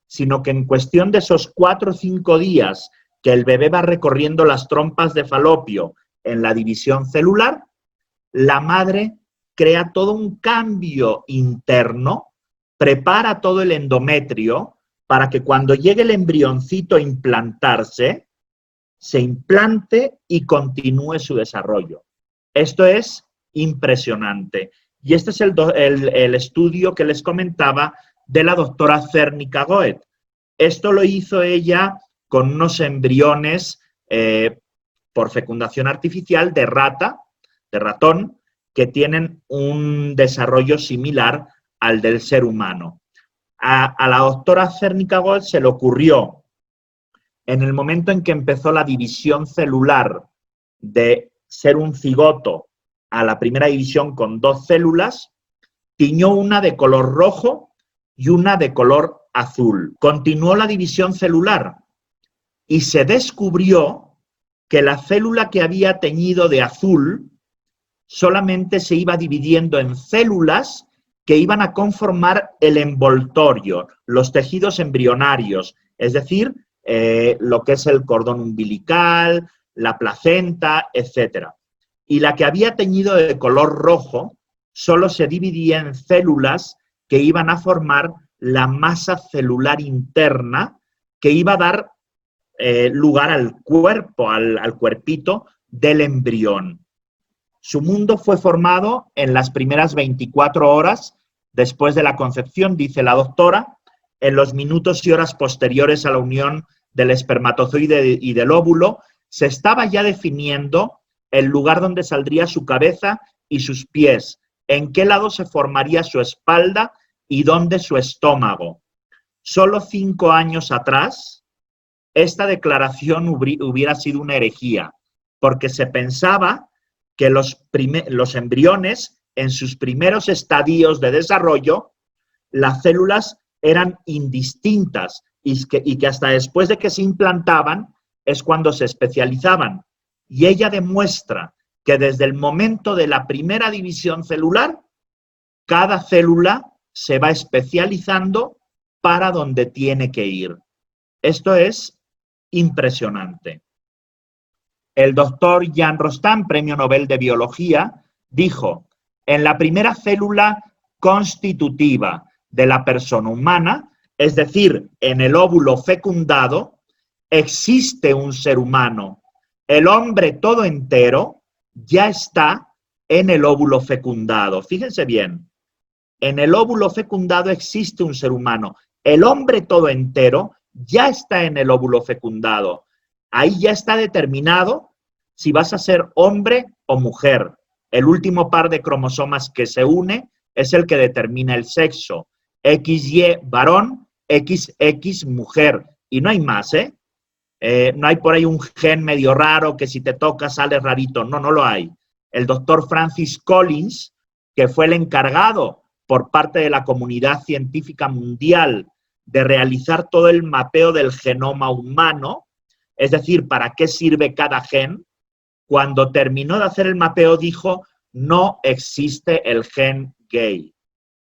sino que en cuestión de esos 4 o 5 días que el bebé va recorriendo las trompas de falopio en la división celular, la madre crea todo un cambio interno, prepara todo el endometrio para que cuando llegue el embrioncito a implantarse, se implante y continúe su desarrollo. Esto es impresionante. Y este es el estudio que les comentaba de la doctora Zernica Goethe. Esto lo hizo ella con unos embriones por fecundación artificial de ratón, que tienen un desarrollo similar al del ser humano. A la doctora Zernica Goethe se le ocurrió, en el momento en que empezó la división celular de ser un cigoto a la primera división con 2 células, tiñó una de color rojo y una de color azul. Continuó la división celular y se descubrió que la célula que había teñido de azul solamente se iba dividiendo en células que iban a conformar el envoltorio, los tejidos embrionarios, es decir, lo que es el cordón umbilical, la placenta, etc. Y la que había teñido de color rojo solo se dividía en células que iban a formar la masa celular interna que iba a dar lugar al cuerpo, al cuerpito del embrión. Su mundo fue formado en las primeras 24 horas después de la concepción, dice la doctora. En los minutos y horas posteriores a la unión del espermatozoide y del óvulo, se estaba ya definiendo el lugar donde saldría su cabeza y sus pies, en qué lado se formaría su espalda y dónde su estómago. Solo 5 años atrás, esta declaración hubiera sido una herejía, porque se pensaba que los embriones, en sus primeros estadios de desarrollo, las células eran indistintas y que hasta después de que se implantaban es cuando se especializaban. Y ella demuestra que desde el momento de la primera división celular, cada célula se va especializando para donde tiene que ir. Esto es impresionante. El doctor Jean Rostand, Premio Nobel de Biología, dijo: en la primera célula constitutiva de la persona humana, es decir, en el óvulo fecundado, existe un ser humano. El hombre todo entero ya está en el óvulo fecundado. Fíjense bien, en el óvulo fecundado existe un ser humano. El hombre todo entero ya está en el óvulo fecundado. Ahí ya está determinado si vas a ser hombre o mujer. El último par de cromosomas que se une es el que determina el sexo. XY varón, XX mujer. Y no hay más, ¿eh? No hay por ahí un gen medio raro que si te toca sale rarito. No, no lo hay. El doctor Francis Collins, que fue el encargado por parte de la comunidad científica mundial de realizar todo el mapeo del genoma humano, es decir, para qué sirve cada gen, cuando terminó de hacer el mapeo dijo: no existe el gen gay.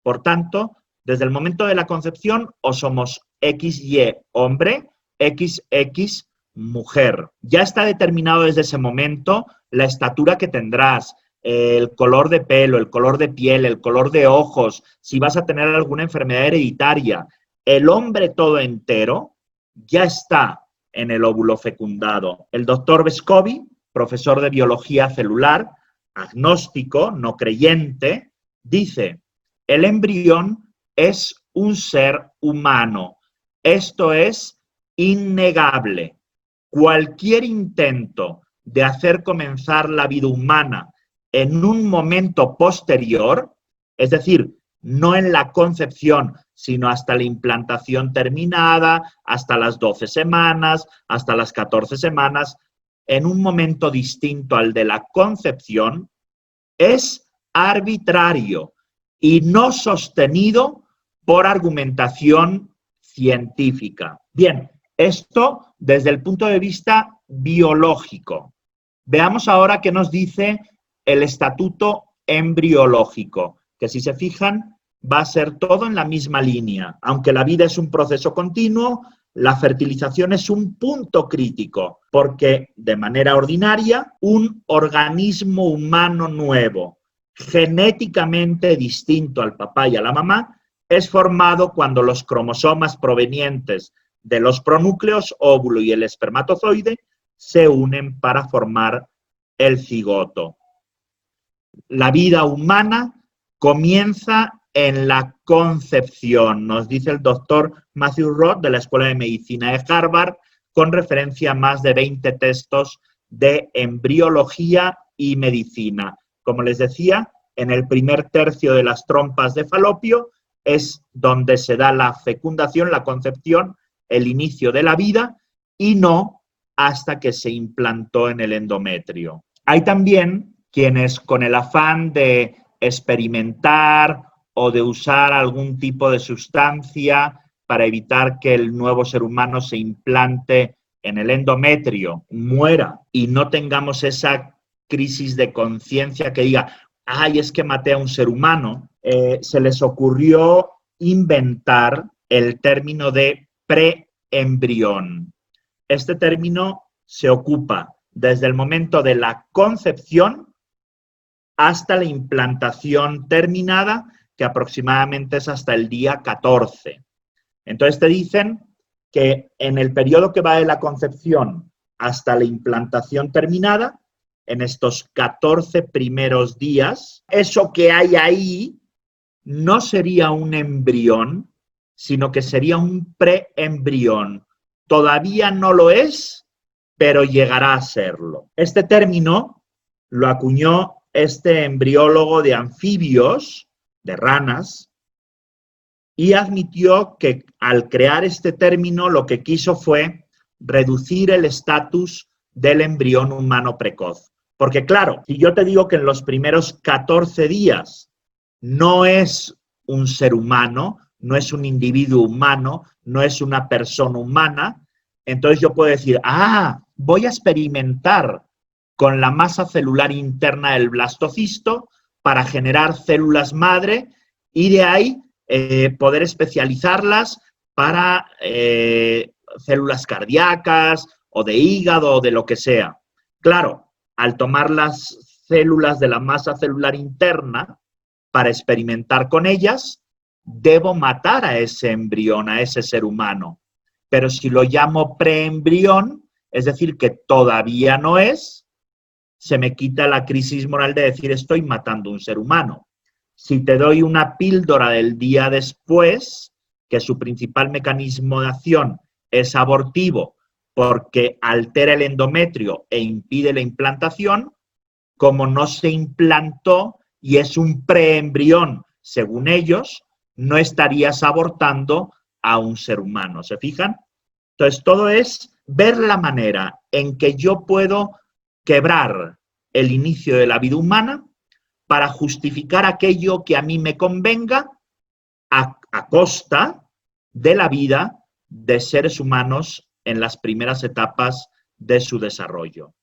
Por tanto, desde el momento de la concepción, o somos XY hombre, XX mujer. Ya está determinado desde ese momento la estatura que tendrás, el color de pelo, el color de piel, el color de ojos, si vas a tener alguna enfermedad hereditaria. El hombre todo entero ya está en el óvulo fecundado. El doctor Vescovi, profesor de biología celular, agnóstico, no creyente, dice: el embrión es un ser humano. Esto es innegable. Cualquier intento de hacer comenzar la vida humana en un momento posterior, es decir, no en la concepción, sino hasta la implantación terminada, hasta las 12 semanas, hasta las 14 semanas, en un momento distinto al de la concepción, es arbitrario y no sostenido por argumentación científica. Bien, esto desde el punto de vista biológico. Veamos ahora qué nos dice el estatuto embriológico, que si se fijan va a ser todo en la misma línea. Aunque la vida es un proceso continuo, la fertilización es un punto crítico, porque de manera ordinaria un organismo humano nuevo, genéticamente distinto al papá y a la mamá, es formado cuando los cromosomas provenientes de los pronúcleos, óvulo y el espermatozoide, se unen para formar el cigoto. La vida humana comienza en la concepción, nos dice el doctor Matthew Roth de la Escuela de Medicina de Harvard, con referencia a más de 20 textos de embriología y medicina. Como les decía, en el primer tercio de las trompas de Falopio es donde se da la fecundación, la concepción, el inicio de la vida, y no hasta que se implantó en el endometrio. Hay también quienes, con el afán de experimentar o de usar algún tipo de sustancia para evitar que el nuevo ser humano se implante en el endometrio, muera y no tengamos esa crisis de conciencia que diga: ay, es que maté a un ser humano, se les ocurrió inventar el término de preembrión. Este término se ocupa desde el momento de la concepción hasta la implantación terminada, que aproximadamente es hasta el día 14. Entonces te dicen que en el periodo que va de la concepción hasta la implantación terminada, en estos 14 primeros días, eso que hay ahí no sería un embrión, sino que sería un preembrión. Todavía no lo es, pero llegará a serlo. Este término lo acuñó este embriólogo de anfibios, de ranas, y admitió que al crear este término lo que quiso fue reducir el estatus del embrión humano precoz. Porque claro, si yo te digo que en los primeros 14 días no es un ser humano, no es un individuo humano, no es una persona humana, entonces yo puedo decir: ah, voy a experimentar con la masa celular interna del blastocisto para generar células madre y de ahí poder especializarlas para células cardíacas o de hígado o de lo que sea. Claro, al tomar las células de la masa celular interna para experimentar con ellas, debo matar a ese embrión, a ese ser humano. Pero si lo llamo preembrión, es decir, que todavía no es, se me quita la crisis moral de decir estoy matando a un ser humano. Si te doy una píldora del día después, que su principal mecanismo de acción es abortivo porque altera el endometrio e impide la implantación, como no se implantó y es un preembrión, según ellos, no estarías abortando a un ser humano. ¿Se fijan? Entonces, todo es ver la manera en que yo puedo quebrar el inicio de la vida humana para justificar aquello que a mí me convenga a costa de la vida de seres humanos en las primeras etapas de su desarrollo.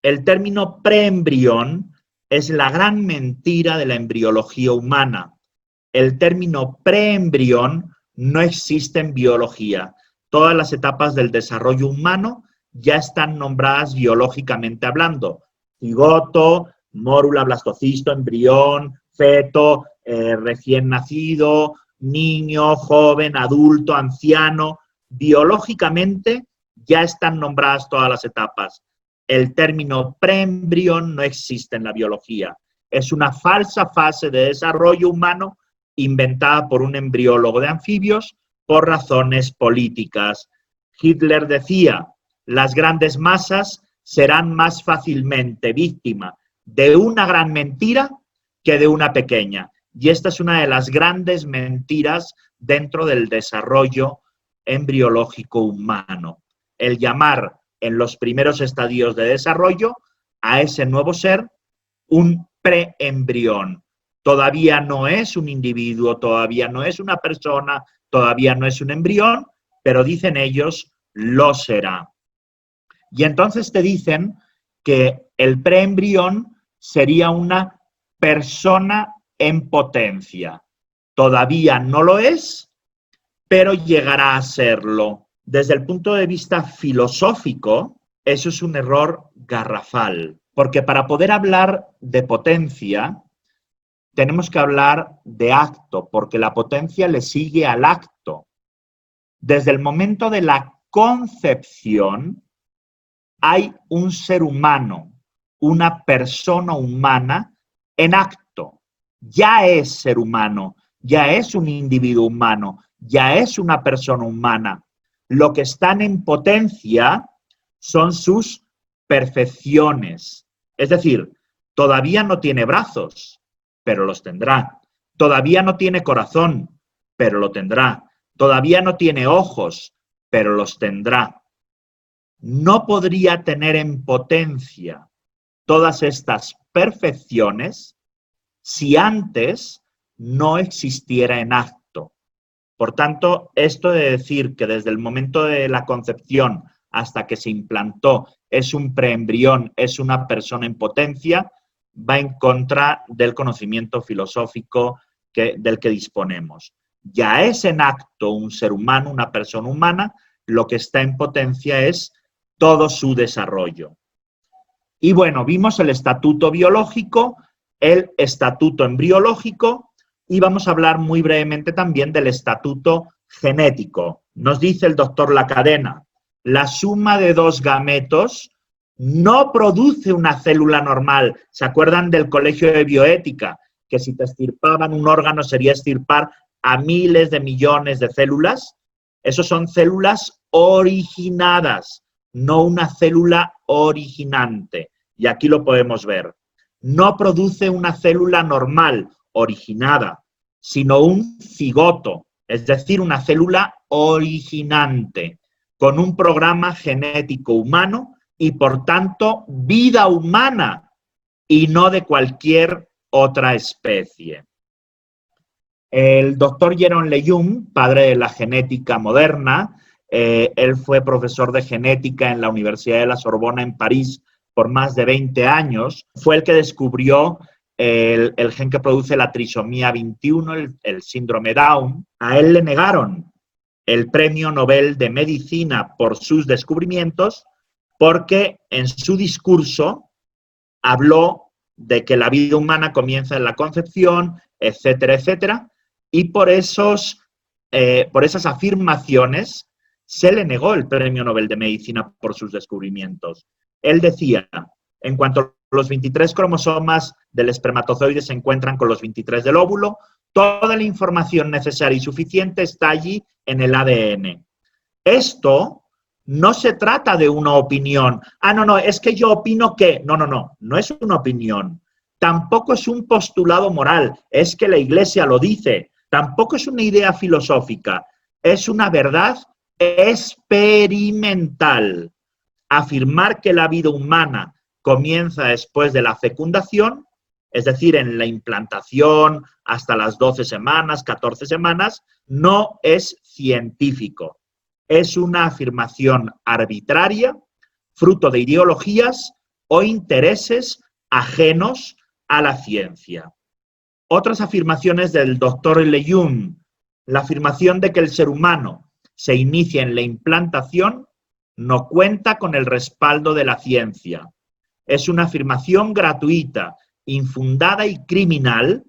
El término preembrión es la gran mentira de la embriología humana. El término preembrión no existe en biología. Todas las etapas del desarrollo humano ya están nombradas biológicamente hablando. Cigoto, mórula, blastocisto, embrión, feto, recién nacido, niño, joven, adulto, anciano. Biológicamente ya están nombradas todas las etapas. El término preembrión no existe en la biología. Es una falsa fase de desarrollo humano inventada por un embriólogo de anfibios por razones políticas. Hitler decía, las grandes masas serán más fácilmente víctima de una gran mentira que de una pequeña. Y esta es una de las grandes mentiras dentro del desarrollo embriológico humano. El llamar en los primeros estadios de desarrollo a ese nuevo ser un preembrión. Todavía no es un individuo, todavía no es una persona, todavía no es un embrión, pero dicen ellos, lo será. Y entonces te dicen que el preembrión sería una persona en potencia. Todavía no lo es, pero llegará a serlo. Desde el punto de vista filosófico, eso es un error garrafal, porque para poder hablar de potencia, tenemos que hablar de acto, porque la potencia le sigue al acto. Desde el momento de la concepción, hay un ser humano, una persona humana en acto. Ya es ser humano, ya es un individuo humano, ya es una persona humana. Lo que están en potencia son sus perfecciones. Es decir, todavía no tiene brazos, pero los tendrá. Todavía no tiene corazón, pero lo tendrá. Todavía no tiene ojos, pero los tendrá. No podría tener en potencia todas estas perfecciones si antes no existiera en acto. Por tanto, esto de decir que desde el momento de la concepción hasta que se implantó es un preembrión, es una persona en potencia, va en contra del conocimiento filosófico del que disponemos. Ya es en acto un ser humano, una persona humana, lo que está en potencia es todo su desarrollo. Y bueno, vimos el estatuto biológico, el estatuto embriológico, y vamos a hablar muy brevemente también del estatuto genético. Nos dice el doctor Lacadena, la suma de dos gametos no produce una célula normal. ¿Se acuerdan del colegio de bioética? Que si te extirpaban un órgano sería extirpar a miles de millones de células. Esos son células originadas, no una célula originante. Y aquí lo podemos ver. No produce una célula normal, originada, sino un cigoto, es decir, una célula originante, con un programa genético humano y, por tanto, vida humana y no de cualquier otra especie. El doctor Jeroen Lejeune, padre de la genética moderna, él fue profesor de genética en la Universidad de la Sorbona en París por más de 20 años, fue el que descubrió el gen que produce la trisomía 21, el síndrome Down. A él le negaron el Premio Nobel de Medicina por sus descubrimientos porque en su discurso habló de que la vida humana comienza en la concepción, etcétera, etcétera, y por esas afirmaciones se le negó el Premio Nobel de Medicina por sus descubrimientos. Él decía, en cuanto los 23 cromosomas del espermatozoide se encuentran con los 23 del óvulo, toda la información necesaria y suficiente está allí en el ADN. Esto no se trata de una opinión. Ah, no, es que yo opino que... No es una opinión. Tampoco es un postulado moral, es que la Iglesia lo dice. Tampoco es una idea filosófica, es una verdad experimental. Afirmar que la vida humana comienza después de la fecundación, es decir, en la implantación hasta las 12 semanas, 14 semanas, no es científico. Es una afirmación arbitraria, fruto de ideologías o intereses ajenos a la ciencia. Otras afirmaciones del doctor Lejeune. La afirmación de que el ser humano se inicia en la implantación no cuenta con el respaldo de la ciencia. Es una afirmación gratuita, infundada y criminal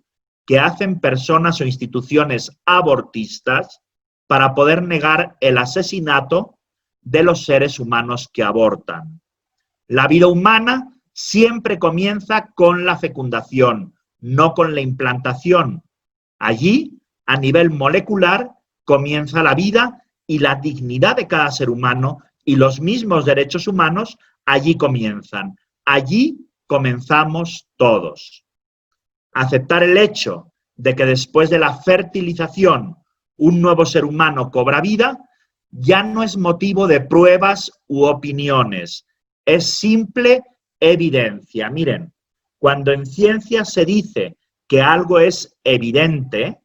que hacen personas o instituciones abortistas para poder negar el asesinato de los seres humanos que abortan. La vida humana siempre comienza con la fecundación, no con la implantación. Allí, a nivel molecular, comienza la vida y la dignidad de cada ser humano y los mismos derechos humanos allí comienzan. Allí comenzamos todos. Aceptar el hecho de que después de la fertilización un nuevo ser humano cobra vida ya no es motivo de pruebas u opiniones, es simple evidencia. Miren, cuando en ciencia se dice que algo es evidente,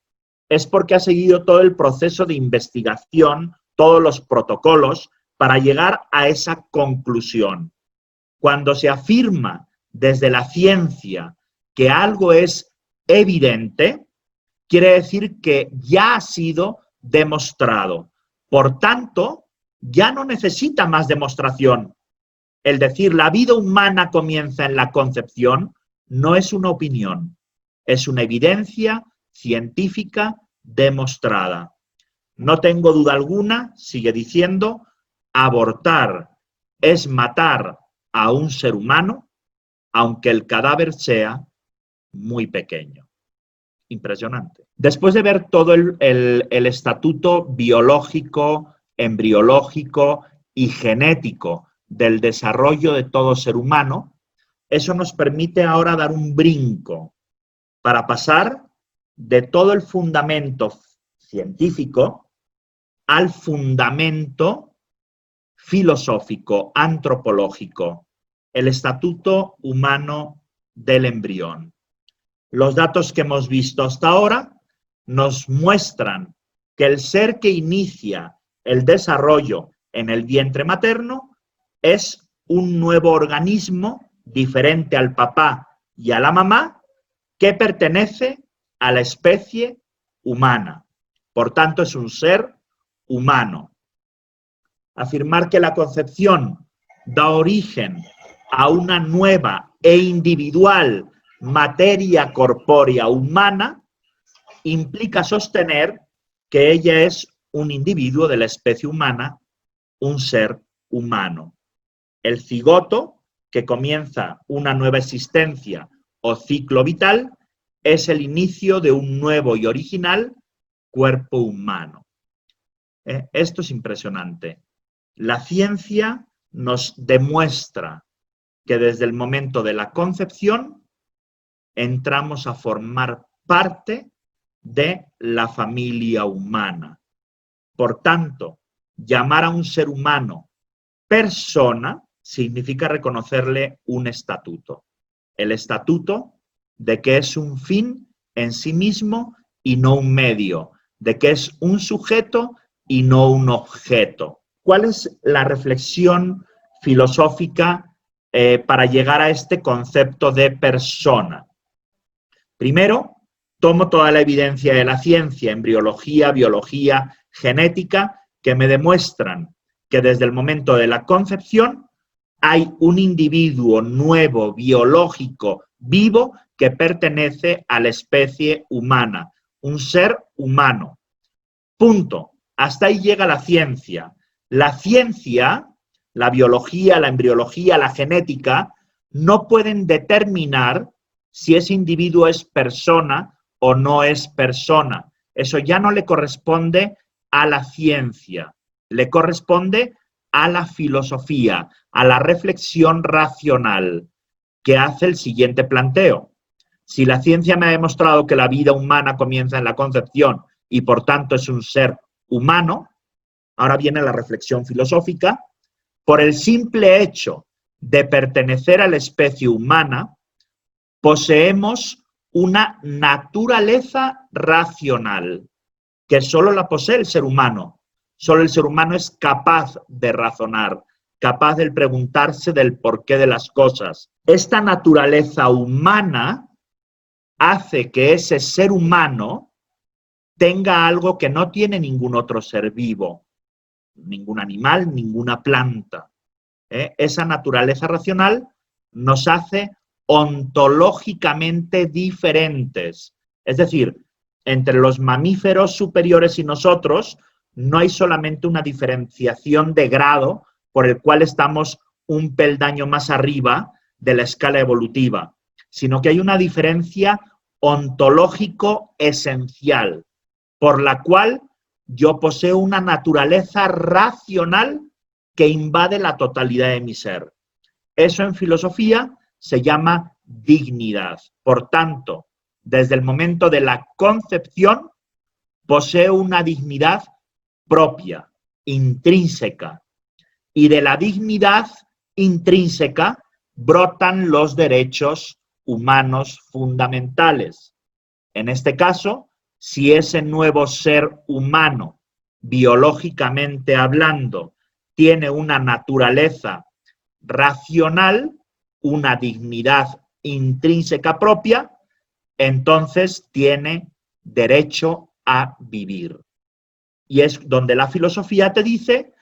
es porque ha seguido todo el proceso de investigación, todos los protocolos para llegar a esa conclusión. Cuando se afirma desde la ciencia que algo es evidente, quiere decir que ya ha sido demostrado. Por tanto, ya no necesita más demostración. El decir la vida humana comienza en la concepción no es una opinión, es una evidencia científica demostrada. No tengo duda alguna, sigue diciendo, abortar es matar a un ser humano, aunque el cadáver sea muy pequeño. Impresionante. Después de ver todo el estatuto biológico, embriológico y genético del desarrollo de todo ser humano, eso nos permite ahora dar un brinco para pasar de todo el fundamento científico al fundamento filosófico, antropológico, el estatuto humano del embrión. Los datos que hemos visto hasta ahora nos muestran que el ser que inicia el desarrollo en el vientre materno es un nuevo organismo diferente al papá y a la mamá que pertenece a la especie humana. Por tanto, es un ser humano. Afirmar que la concepción da origen a una nueva e individual materia corpórea humana implica sostener que ella es un individuo de la especie humana, un ser humano. El cigoto, que comienza una nueva existencia o ciclo vital, es el inicio de un nuevo y original cuerpo humano. Esto es impresionante. La ciencia nos demuestra que desde el momento de la concepción entramos a formar parte de la familia humana. Por tanto, llamar a un ser humano persona significa reconocerle un estatuto. El estatuto de que es un fin en sí mismo y no un medio, de que es un sujeto y no un objeto. ¿Cuál es la reflexión filosófica para llegar a este concepto de persona? Primero, tomo toda la evidencia de la ciencia, embriología, biología, genética, que me demuestran que desde el momento de la concepción hay un individuo nuevo, biológico, vivo, que pertenece a la especie humana, un ser humano. Punto. Hasta ahí llega la ciencia. La ciencia, la biología, la embriología, la genética, no pueden determinar si ese individuo es persona o no es persona. Eso ya no le corresponde a la ciencia, le corresponde a la filosofía, a la reflexión racional, que hace el siguiente planteo. Si la ciencia me ha demostrado que la vida humana comienza en la concepción y por tanto es un ser humano, ahora viene la reflexión filosófica, por el simple hecho de pertenecer a la especie humana, poseemos una naturaleza racional, que solo la posee el ser humano. Solo el ser humano es capaz de razonar, capaz de preguntarse del porqué de las cosas. Esta naturaleza humana hace que ese ser humano tenga algo que no tiene ningún otro ser vivo, ningún animal, ninguna planta. Esa naturaleza racional nos hace ontológicamente diferentes. Es decir, entre los mamíferos superiores y nosotros no hay solamente una diferenciación de grado por el cual estamos un peldaño más arriba de la escala evolutiva, sino que hay una diferencia ontológico esencial, por la cual yo poseo una naturaleza racional que invade la totalidad de mi ser. Eso en filosofía se llama dignidad. Por tanto, desde el momento de la concepción, poseo una dignidad propia, intrínseca. Y de la dignidad intrínseca brotan los derechos humanos fundamentales. En este caso, si ese nuevo ser humano, biológicamente hablando, tiene una naturaleza racional, una dignidad intrínseca propia, entonces tiene derecho a vivir. Y es donde la filosofía te dice,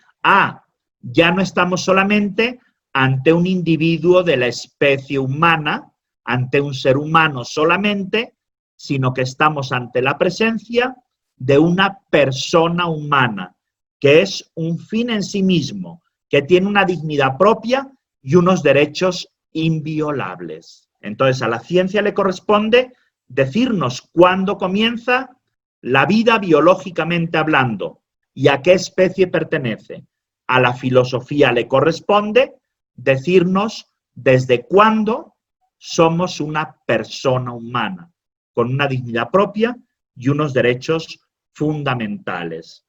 ya no estamos solamente ante un individuo de la especie humana, ante un ser humano solamente, sino que estamos ante la presencia de una persona humana, que es un fin en sí mismo, que tiene una dignidad propia y unos derechos inviolables. Entonces, a la ciencia le corresponde decirnos cuándo comienza la vida biológicamente hablando y a qué especie pertenece. A la filosofía le corresponde decirnos desde cuándo somos una persona humana, con una dignidad propia y unos derechos fundamentales.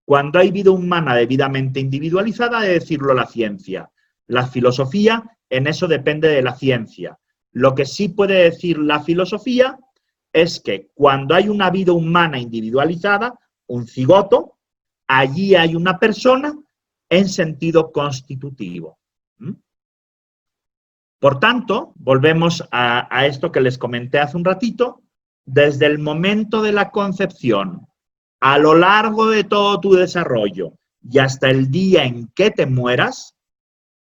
Cuando hay vida humana debidamente individualizada, ha de decirlo la ciencia. La filosofía, en eso depende de la ciencia. Lo que sí puede decir la filosofía es que cuando hay una vida humana individualizada, un cigoto, allí hay una persona en sentido constitutivo. Por tanto, volvemos a esto que les comenté hace un ratito, desde el momento de la concepción, a lo largo de todo tu desarrollo y hasta el día en que te mueras,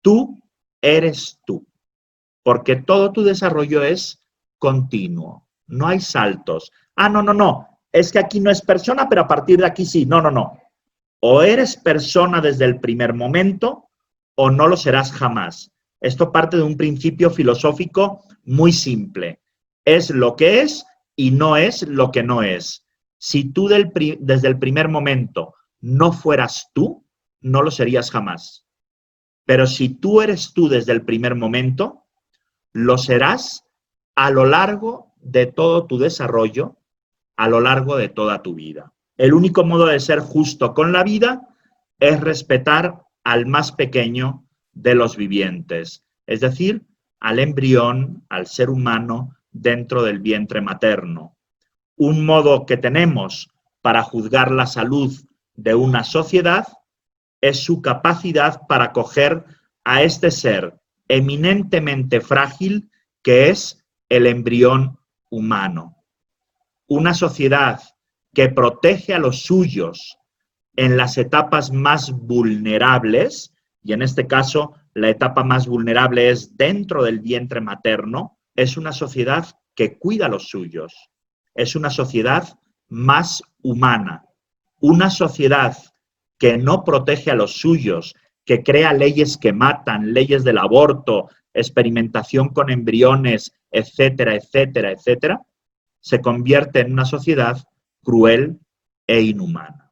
tú eres tú. Porque todo tu desarrollo es continuo, no hay saltos. No, es que aquí no es persona, pero a partir de aquí sí. No. O eres persona desde el primer momento o no lo serás jamás. Esto parte de un principio filosófico muy simple. Es lo que es y no es lo que no es. Si tú desde el primer momento no fueras tú, no lo serías jamás. Pero si tú eres tú desde el primer momento, lo serás a lo largo de todo tu desarrollo, a lo largo de toda tu vida. El único modo de ser justo con la vida es respetar al más pequeño de los vivientes, es decir, al embrión, al ser humano dentro del vientre materno. Un modo que tenemos para juzgar la salud de una sociedad es su capacidad para acoger a este ser eminentemente frágil que es el embrión humano. Una sociedad que protege a los suyos en las etapas más vulnerables, y en este caso la etapa más vulnerable es dentro del vientre materno, es una sociedad que cuida a los suyos. Es una sociedad más humana. Una sociedad que no protege a los suyos, que crea leyes que matan, leyes del aborto, experimentación con embriones, etcétera, etcétera, etcétera, se convierte en una sociedad cruel e inhumana.